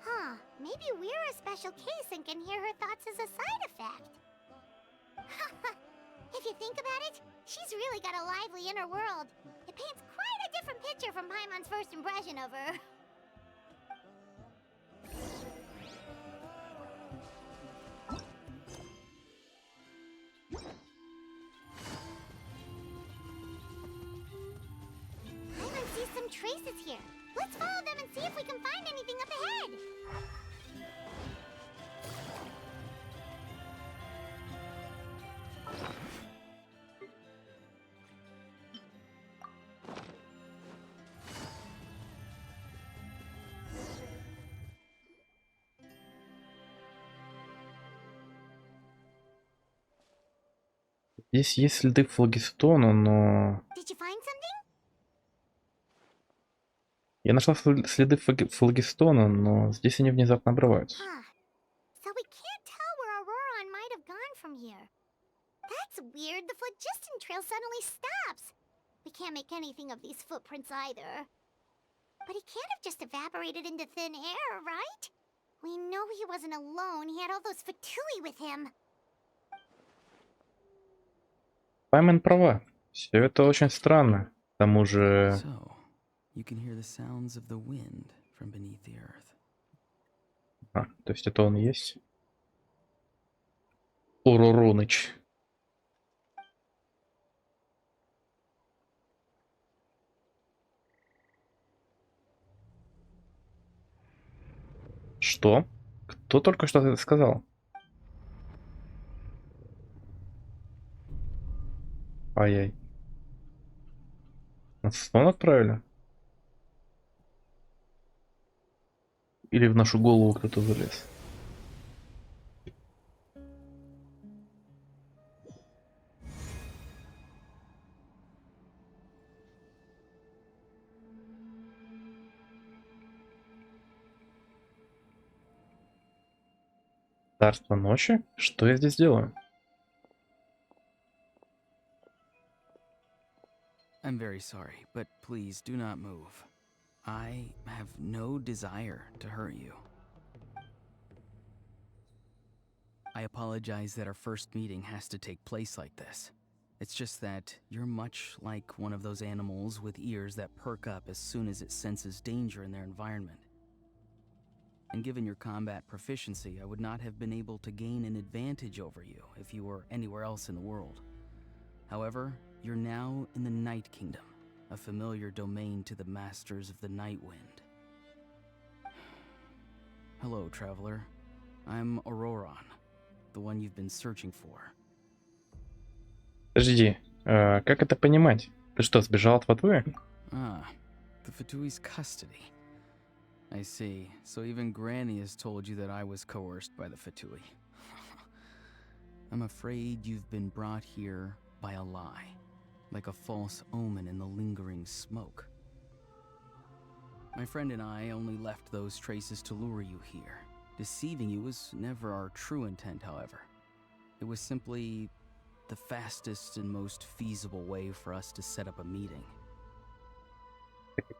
Huh, maybe we're a special case and can hear her thoughts as a side effect. If you think about it, she's really got a lively inner world. It paints quite a different picture from Paimon's first impression of her. Paimon sees some traces here. Let's follow them and see if we can find anything up ahead. Здесь есть следы флагистона, но... Did you find something? Я нашла следы флагистона, но здесь они внезапно обрываются. Huh. So we can't tell where Auroron might have gone from here. That's weird. The phlogiston trail suddenly stops. We can't make anything of these footprints either. But he can't have just evaporated into thin air, right? We know he wasn't alone. He had all those Fatui with him. Пайман права. Все это очень странно. К тому же... So, you can hear the sounds of the wind from beneath the earth. А, то есть это он и есть? Ороныч. Что? Кто только что это сказал? Ай-яй. Нас в сон отправили? Или в нашу голову кто-то залез? Царство ночи? Что я здесь делаю? I'm very sorry, but please do not move. I have no desire to hurt you. I apologize that our first meeting has to take place like this. It's just that you're much like one of those animals with ears that perk up as soon as it senses danger in their environment. And given your combat proficiency, I would not have been able to gain an advantage over you if you were anywhere else in the world. However, you're now in the Night Kingdom, a familiar domain to the masters of the Night Wind. Hello, traveler. I'm Auroron, the one you've been searching for. Подожди, как это понимать? Ты что, сбежал от Фатуи? Ah, the Fatui's custody. I see. So even Granny has told you that I was coerced by the Fatui. I'm afraid you've been brought here by a lie, like a false omen in the lingering smoke. My friend and I only left those traces to lure you here. Deceiving you was never our true intent, however. It was simply the fastest and most feasible way for us to set up a meeting.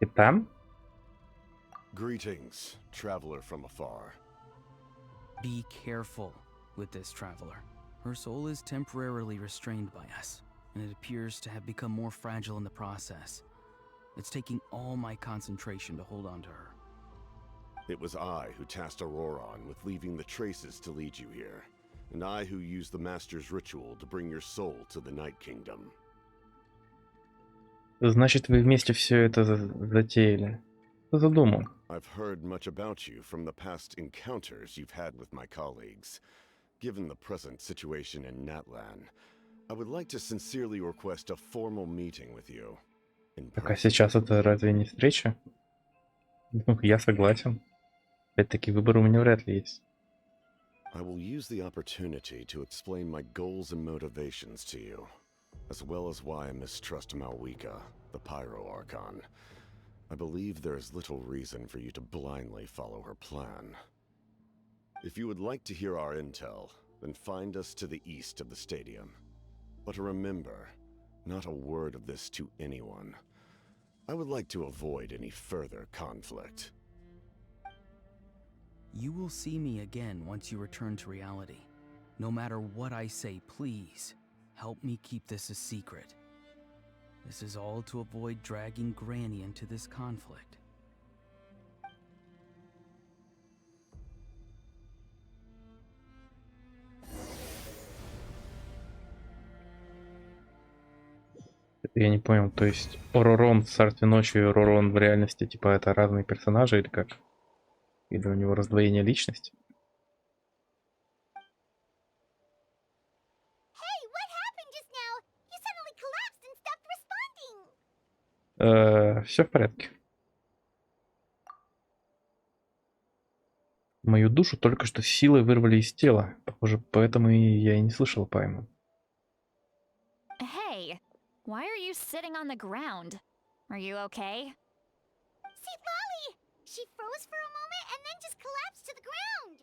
Капитан? Greetings, traveler from afar. Be careful. with this traveler. Her soul is temporarily restrained by us, and it appears to have become more fragile in the process. It's taking all my concentration to hold on to her. It was I who tasked Auroron with leaving the traces to lead you here, and I who used the Master's ritual to bring your soul to the Night Kingdom. Значит, вы вместе все это затеяли. Кто задумал? I've heard much about you from the past encounters you've had with my colleagues. Given the present situation in Natlan, I would like to sincerely request a formal meeting with you. Так, а сейчас это разве не встреча? Ну, я согласен. Опять-таки, выбор у меня вряд ли есть. I will use the opportunity to explain my goals and motivations to you, as well as why I mistrust Malwika, the Pyro Archon. I believe there is little reason for you to blindly follow her plan. If you would like to hear our intel, then find us to the east of the stadium. But remember, not a word of this to anyone. I would like to avoid any further conflict. You will see me again once you return to reality. No matter what I say, please, help me keep this a secret. This is all to avoid dragging Granny into this conflict. Я не понял, то есть Оророн в Царстве Ночи и Оророн в реальности, типа, это разные персонажи или как? Или у него раздвоение личности? Hey, what happened just now? You suddenly collapsed and stopped responding. Все в порядке. Мою душу только что силой вырвали из тела. Похоже, поэтому я и не слышал Пайму. Hey, why are you sitting on the ground? Are you okay? See, Lolly! She froze for a moment and then just collapsed to the ground.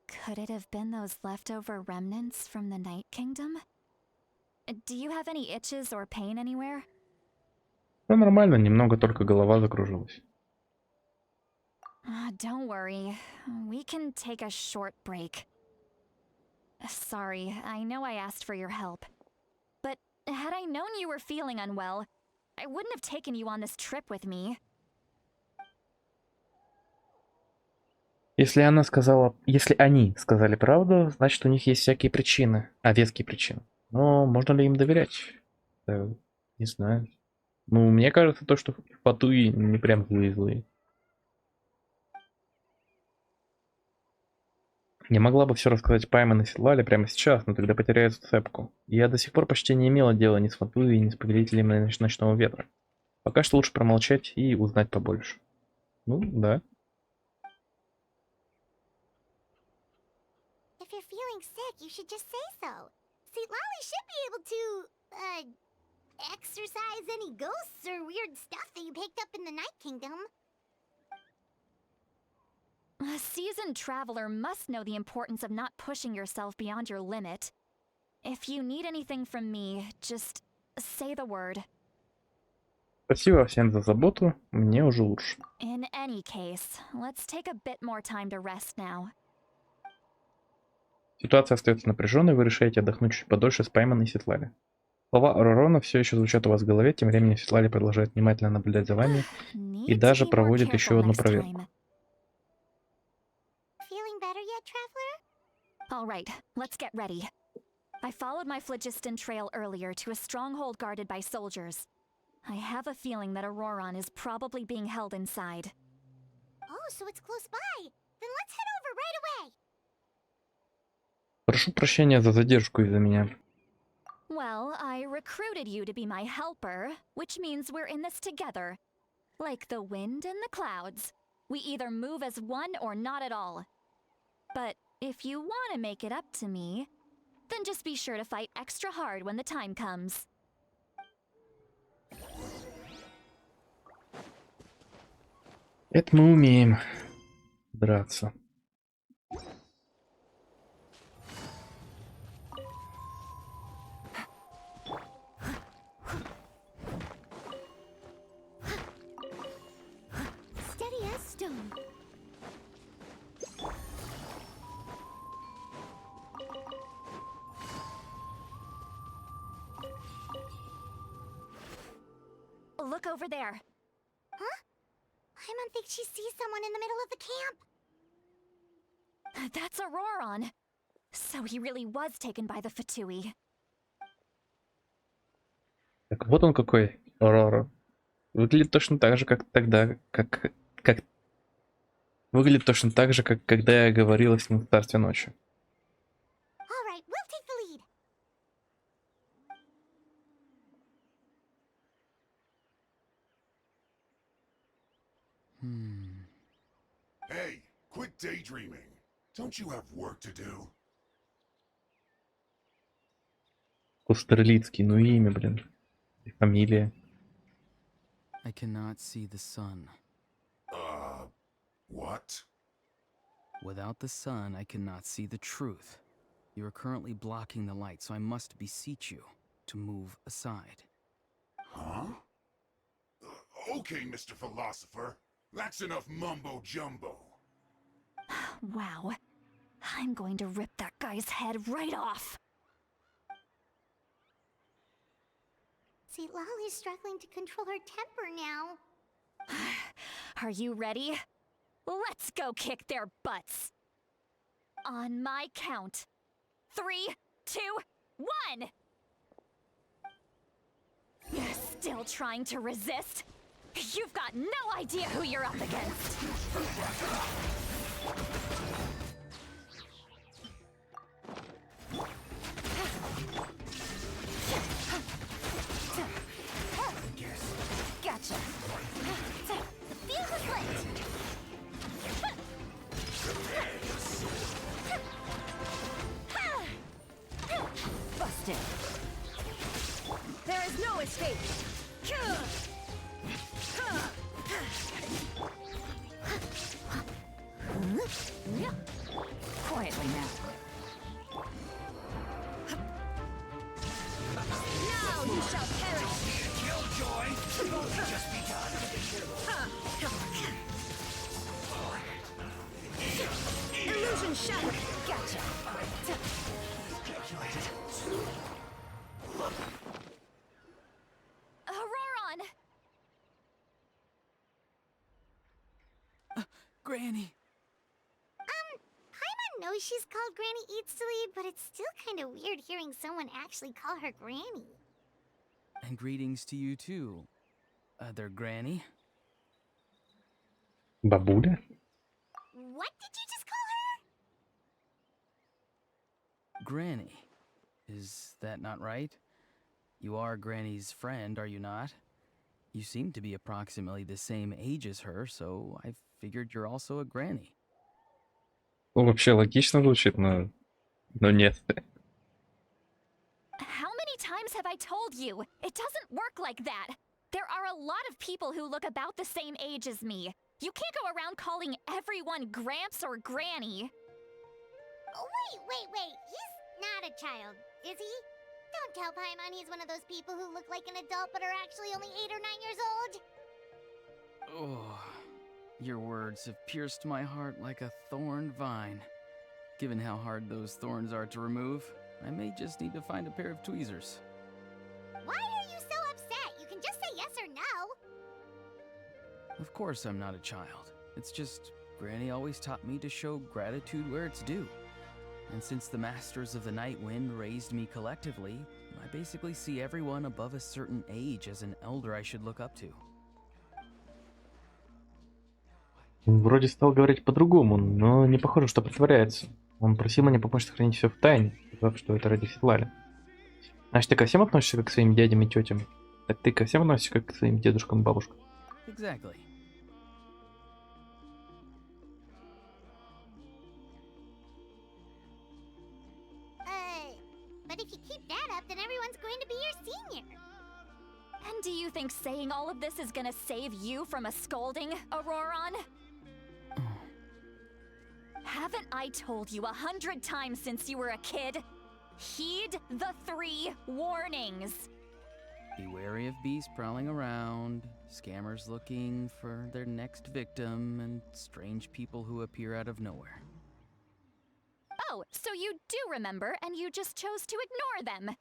Could it have been those leftover remnants from the Night Kingdom? Do you have any itches or pain anywhere? Ну, нормально, немного только голова закружилась. Don't worry. We can take a short break. Sorry, I know I asked for your help. But had I known you were feeling unwell, I wouldn't have taken you on this trip with me. Если они сказали правду, значит у них есть всякие причины, веские причины. Но можно ли им доверять? Не знаю. Ну, мне кажется, то, что Фатуи не прям злые. Я могла бы все рассказать Паймен и Ситлале прямо сейчас, но тогда потеряю зацепку. Я до сих пор почти не имела дела ни с Фатуи, ни с повелителями Ночного Ветра. Пока что лучше промолчать и узнать побольше. Ну, да. If you're feeling sick, you should just say so. See, Lolly should be able to, exorcise any ghosts or weird stuff that you picked up in the Night Kingdom. A seasoned traveler must know the importance of not pushing yourself beyond your limit. If you need anything from me, just say the word. Спасибо всем за заботу, мне уже лучше. In any case, let's take a bit more time to rest now. Ситуация остается напряженной, вы решаете отдохнуть чуть подольше с Паймен и Ситлали. Слова Оророна все еще звучат у вас в голове, тем временем Ситлали продолжает внимательно наблюдать за вами и даже проводит еще одну проверку. Feeling better yet, traveler? All right, let's get ready. I followed my phlogiston trail earlier to a stronghold guarded by soldiers. I have a feeling that Auroron is probably being held inside. Oh, so it's close by. Then let's head over right away. Прошу прощения за задержку из-за меня. Well, I recruited you to be my helper, which means we're in this together. Like the wind and the clouds. We either move as one or not at all. But if you want to make it up to me, then just be sure to fight extra hard when the time comes. Это мы умеем драться. Steady as stone. look over there. Huh? Paimon thinks she sees someone in the middle of the camp. That's Auroron. So he really was taken by the Fatui. Так вот он какой, Аурора. Выглядит точно так же, как тогда, как... Выглядит точно так же, как когда я говорила с ним в Царстве Ночи. All right, we'll take the lead. Hey, quit daydreaming. Don't you have work to do? Кустерлицкий, ну имя, блин. И фамилия. I cannot see the sun. What? Without the sun, I cannot see the truth. You are currently blocking the light, so I must beseech you to move aside. Huh? Okay, Mr. Philosopher. That's enough mumbo-jumbo. Wow. I'm going to rip that guy's head right off. See, Lolly's struggling to control her temper now. Are you ready? Let's go kick their butts. On my count. 3, 2, 1! You're still trying to resist? You've got no idea who you're up against. Gotcha. The fuse is lit. Busted. There is no escape. Quietly now. Now you shall perish. Killjoy! Just begun. Illusion shattered. Gotcha. Auroron! Granny! Paimon knows she's called Granny Eats to Lead, but it's still kind of weird hearing someone actually call her Granny. And greetings to you too, other Granny. Бабуля? What did you just call her? Granny. Is that not right? You are Granny's friend, are you not? You seem to be approximately the same age as her, so I figured you're also a Granny. Ну, вообще логично звучит, но нет. How many times have I told you? It doesn't work like that. There are a lot of people who look about the same age as me. You can't go around calling everyone Gramps or Granny. Oh, wait. He's not a child, is he? Don't tell Paimon he's one of those people who look like an adult but are actually only 8 or 9 years old. Oh, your words have pierced my heart like a thorn vine. Given how hard those thorns are to remove, I may just need to find a pair of tweezers. Why are you so upset? You can just say yes or no. Of course I'm not a child. It's just Granny always taught me to show gratitude where it's due. And since the Masters of the Night Wind raised me collectively, I basically see everyone above a certain age as an elder I should look up to. Он вроде стал говорить по-другому, но не похоже, что притворяется. Он просил меня помочь сохранить все в тайне, сказав, что это ради Сетлали. Значит, ты ко всем относишься как к своим дядям и тетям? Так ты ко всем относишься как к своим дедушкам и бабушкам? Exactly. But if you keep that up, then everyone's going to be your senior. And do you think saying all of this is gonna save you from a scolding, Auroron? Haven't I told you 100 times since you were a kid? Heed the 3 warnings. Be wary of beasts prowling around, scammers looking for their next victim, and strange people who appear out of nowhere. Oh, so you do remember and you just chose to ignore them.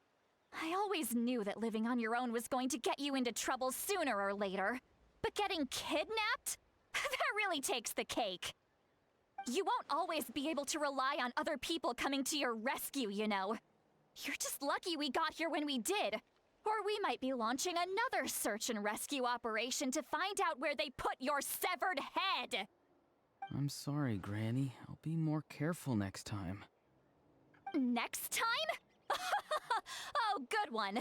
I always knew that living on your own was going to get you into trouble sooner or later. But getting kidnapped? That really takes the cake. You won't always be able to rely on other people coming to your rescue, you know. You're just lucky we got here when we did. Or we might be launching another search and rescue operation to find out where they put your severed head. I'm sorry, Granny. I'll be more careful next time. Next time? Oh, good one.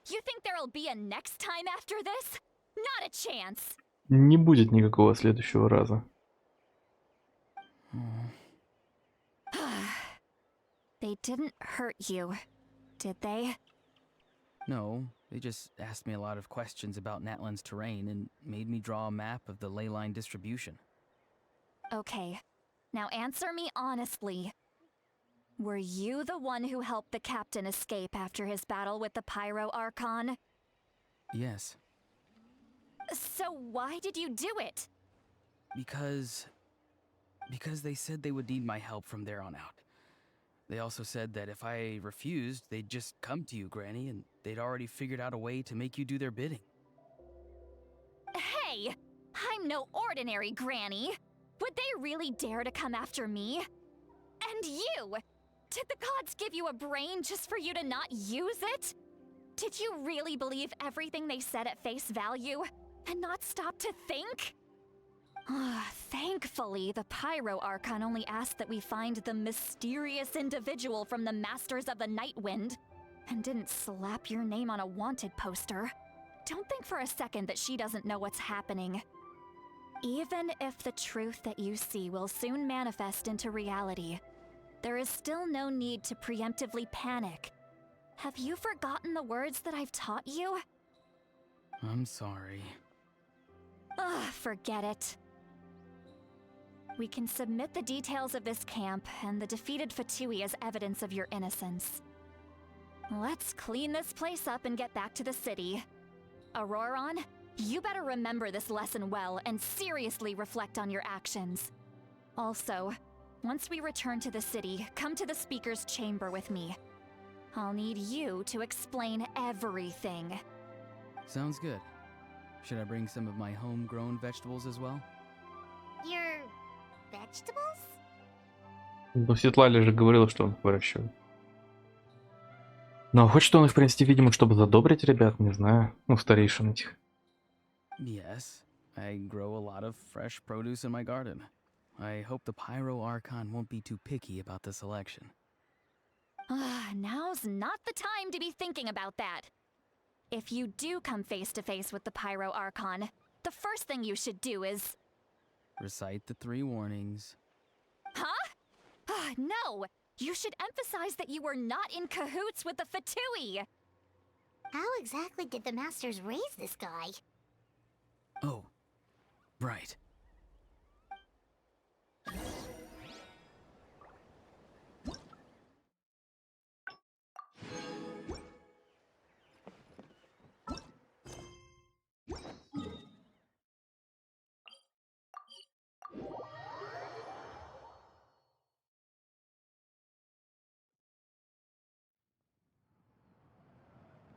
You think there'll be a next time after this? Not a chance. Не будет никакого следующего раза. They didn't hurt you, did they? No, they just asked me a lot of questions about Natlan's terrain and made me draw a map of the ley line distribution. Okay, now answer me honestly. Were you the one who helped the captain escape after his battle with the Pyro Archon? Yes. So why did you do it? Because they said they would need my help from there on out. They also said that if I refused, they'd just come to you, Granny, and they'd already figured out a way to make you do their bidding. Hey! I'm no ordinary Granny! Would they really dare to come after me? And you! Did the gods give you a brain just for you to not use it? Did you really believe everything they said at face value, and not stop to think? Thankfully, the Pyro Archon only asked that we find the mysterious individual from the Masters of the Night Wind, and didn't slap your name on a wanted poster. Don't think for a second that she doesn't know what's happening. Even if the truth that you see will soon manifest into reality, there is still no need to preemptively panic. Have you forgotten the words that I've taught you? I'm sorry. Forget it. We can submit the details of this camp and the defeated Fatui as evidence of your innocence. Let's clean this place up and get back to the city. Auroron, you better remember this lesson well and seriously reflect on your actions. Also, once we return to the city, come to the speaker's chamber with me. I'll need you to explain everything. Sounds good. Should I bring some of my homegrown vegetables as well? Your vegetables? Ну, Светлана же говорила, что он их выращивает. Но хочет он их принести, видимо, чтобы задобрить ребят, не знаю. Ну, старейшин этих. Yes, I grow a lot of fresh produce in my garden. I hope the Pyro Archon won't be too picky about the selection. Now's not the time to be thinking about that. If you do come face to face with the Pyro Archon, the first thing you should do is... Recite the 3 warnings. Huh? No! You should emphasize that you were not in cahoots with the Fatui! How exactly did the Masters raise this guy? Oh, right.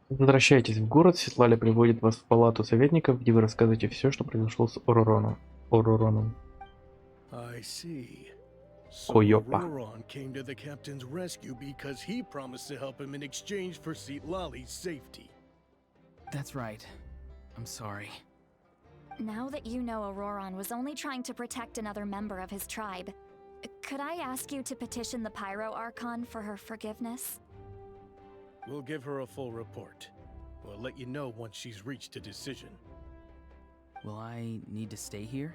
Возвращайтесь в город, Светлаля приводит вас в палату советников, где вы рассказываете все, что произошло с Оророном. I see. So Koyopa. Auroron came to the captain's rescue because he promised to help him in exchange for Seatlali's safety. That's right. I'm sorry. Now that you know Auroron was only trying to protect another member of his tribe, could I ask you to petition the Pyro Archon for her forgiveness? We'll give her a full report. We'll let you know once she's reached a decision. Will I need to stay here?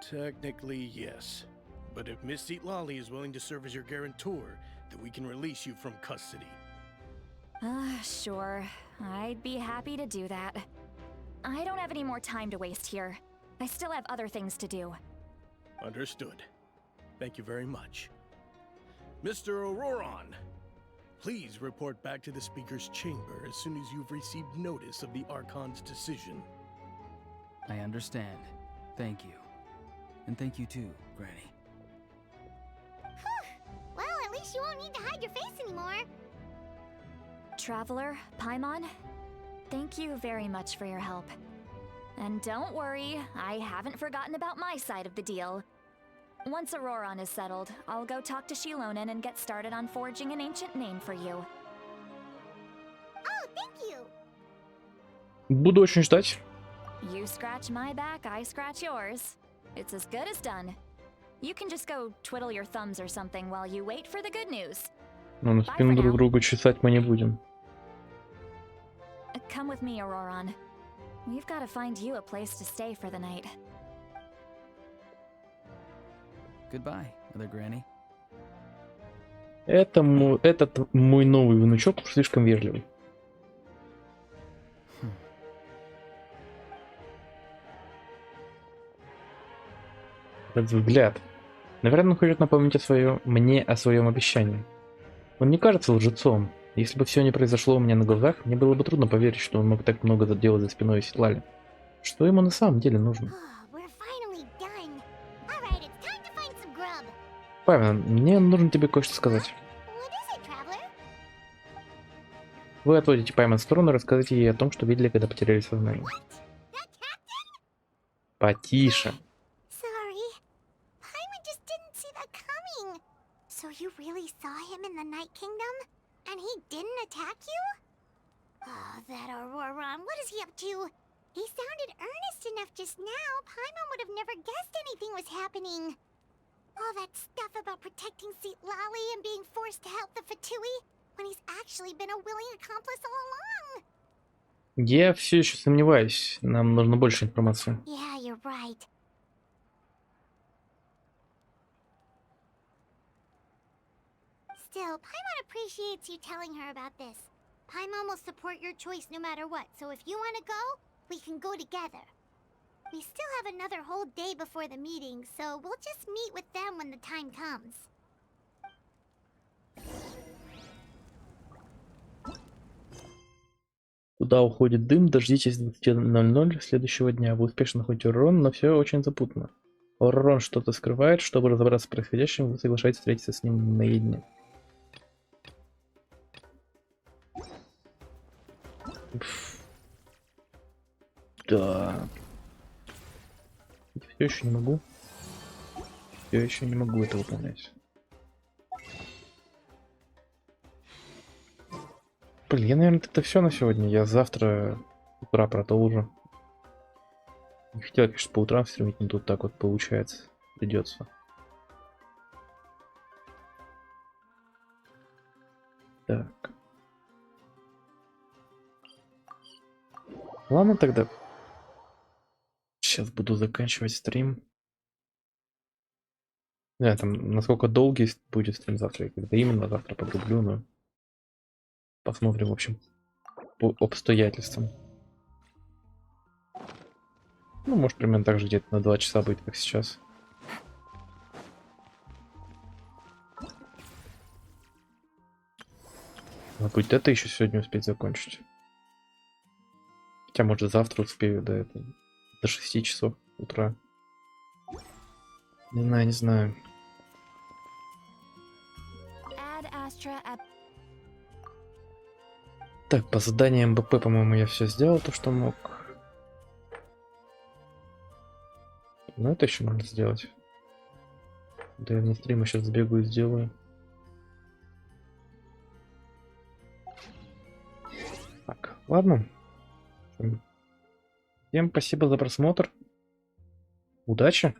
Technically, yes. But if Miss Seatlali is willing to serve as your guarantor, then we can release you from custody. Sure. I'd be happy to do that. I don't have any more time to waste here. I still have other things to do. Understood. Thank you very much. Mr. Auroron, please report back to the Speaker's chamber as soon as you've received notice of the Archon's decision. I understand. Thank you. And thank you too, Granny. Well, at least you won't need to hide your face anymore. traveler, Paimon. Thank you very much for your help. And don't worry, I haven't forgotten about my side of the deal. Once Auroron is settled, I'll go talk to Shilonen and get started on forging an ancient name for you. Oh, thank you. Буду очень ждать. You scratch my back, I scratch yours. It's as good as done. You can just go twiddle your thumbs or something while you wait for the good news. Но на спину друг другу чесать мы не будем. Come with me, Auroron. We've got to find you a place to stay for the night. Goodbye, Mother Granny. Этот мой новый внучок слишком вежливый. Этот взгляд. Наверное, он хочет напомнить мне о своем обещании. Он не кажется лжецом. Если бы все не произошло у меня на глазах, мне было бы трудно поверить, что он мог так много делать за спиной Сетлали. Что ему на самом деле нужно? Павел, мне нужно тебе кое-что сказать. Вы отводите Пайман в сторону и рассказываете ей о том, что видели, когда потеряли сознание. Потише. So you really saw him in the Night Kingdom? And he didn't attack you? Oh, that Auroron, what is he up to? He sounded earnest enough just now. Paimon would have never guessed anything was happening. All that stuff about protecting Seatlali and being forced to help the Fatui, when he's actually been a willing accomplice all along. Я все еще сомневаюсь. Нам нужно больше информации. Yeah, you're right. Still, Paimon appreciates you telling her about this. Paimon will support your choice no matter what, so if you want to go, we can go together. We still have another whole day before the meeting, so we'll just meet with them when the time comes. Куда уходит дым, дождитесь 20:00 следующего дня. Вы успешно находите Оророн, но все очень запутанно. Оророн что-то скрывает, чтобы разобраться с происходящим, вы соглашаетесь встретиться с ним наедине. Да. Все еще не могу. Я еще не могу это выполнять. Блин, я, наверное, это все на сегодня. Я завтра с утра продолжу. Не хотел, конечно, по утрам стримить, но тут так вот получается. Придется. Так. Ладно тогда. Сейчас буду заканчивать стрим. Да, там насколько долгий будет стрим завтра, и когда именно завтра подрублю, но посмотрим, в общем, по обстоятельствам. Ну, может, примерно так же где-то на 2 часа будет, как сейчас. Надо будет это еще сегодня успеть закончить. Хотя, может, завтра успею до 6 часов утра. Не знаю, не знаю. Так, по заданиям МБП, по-моему, я все сделал, то, что мог. Но это еще можно сделать. Да я на стриме сейчас сбегаю и сделаю. Так, ладно. Всем спасибо за просмотр. Удачи.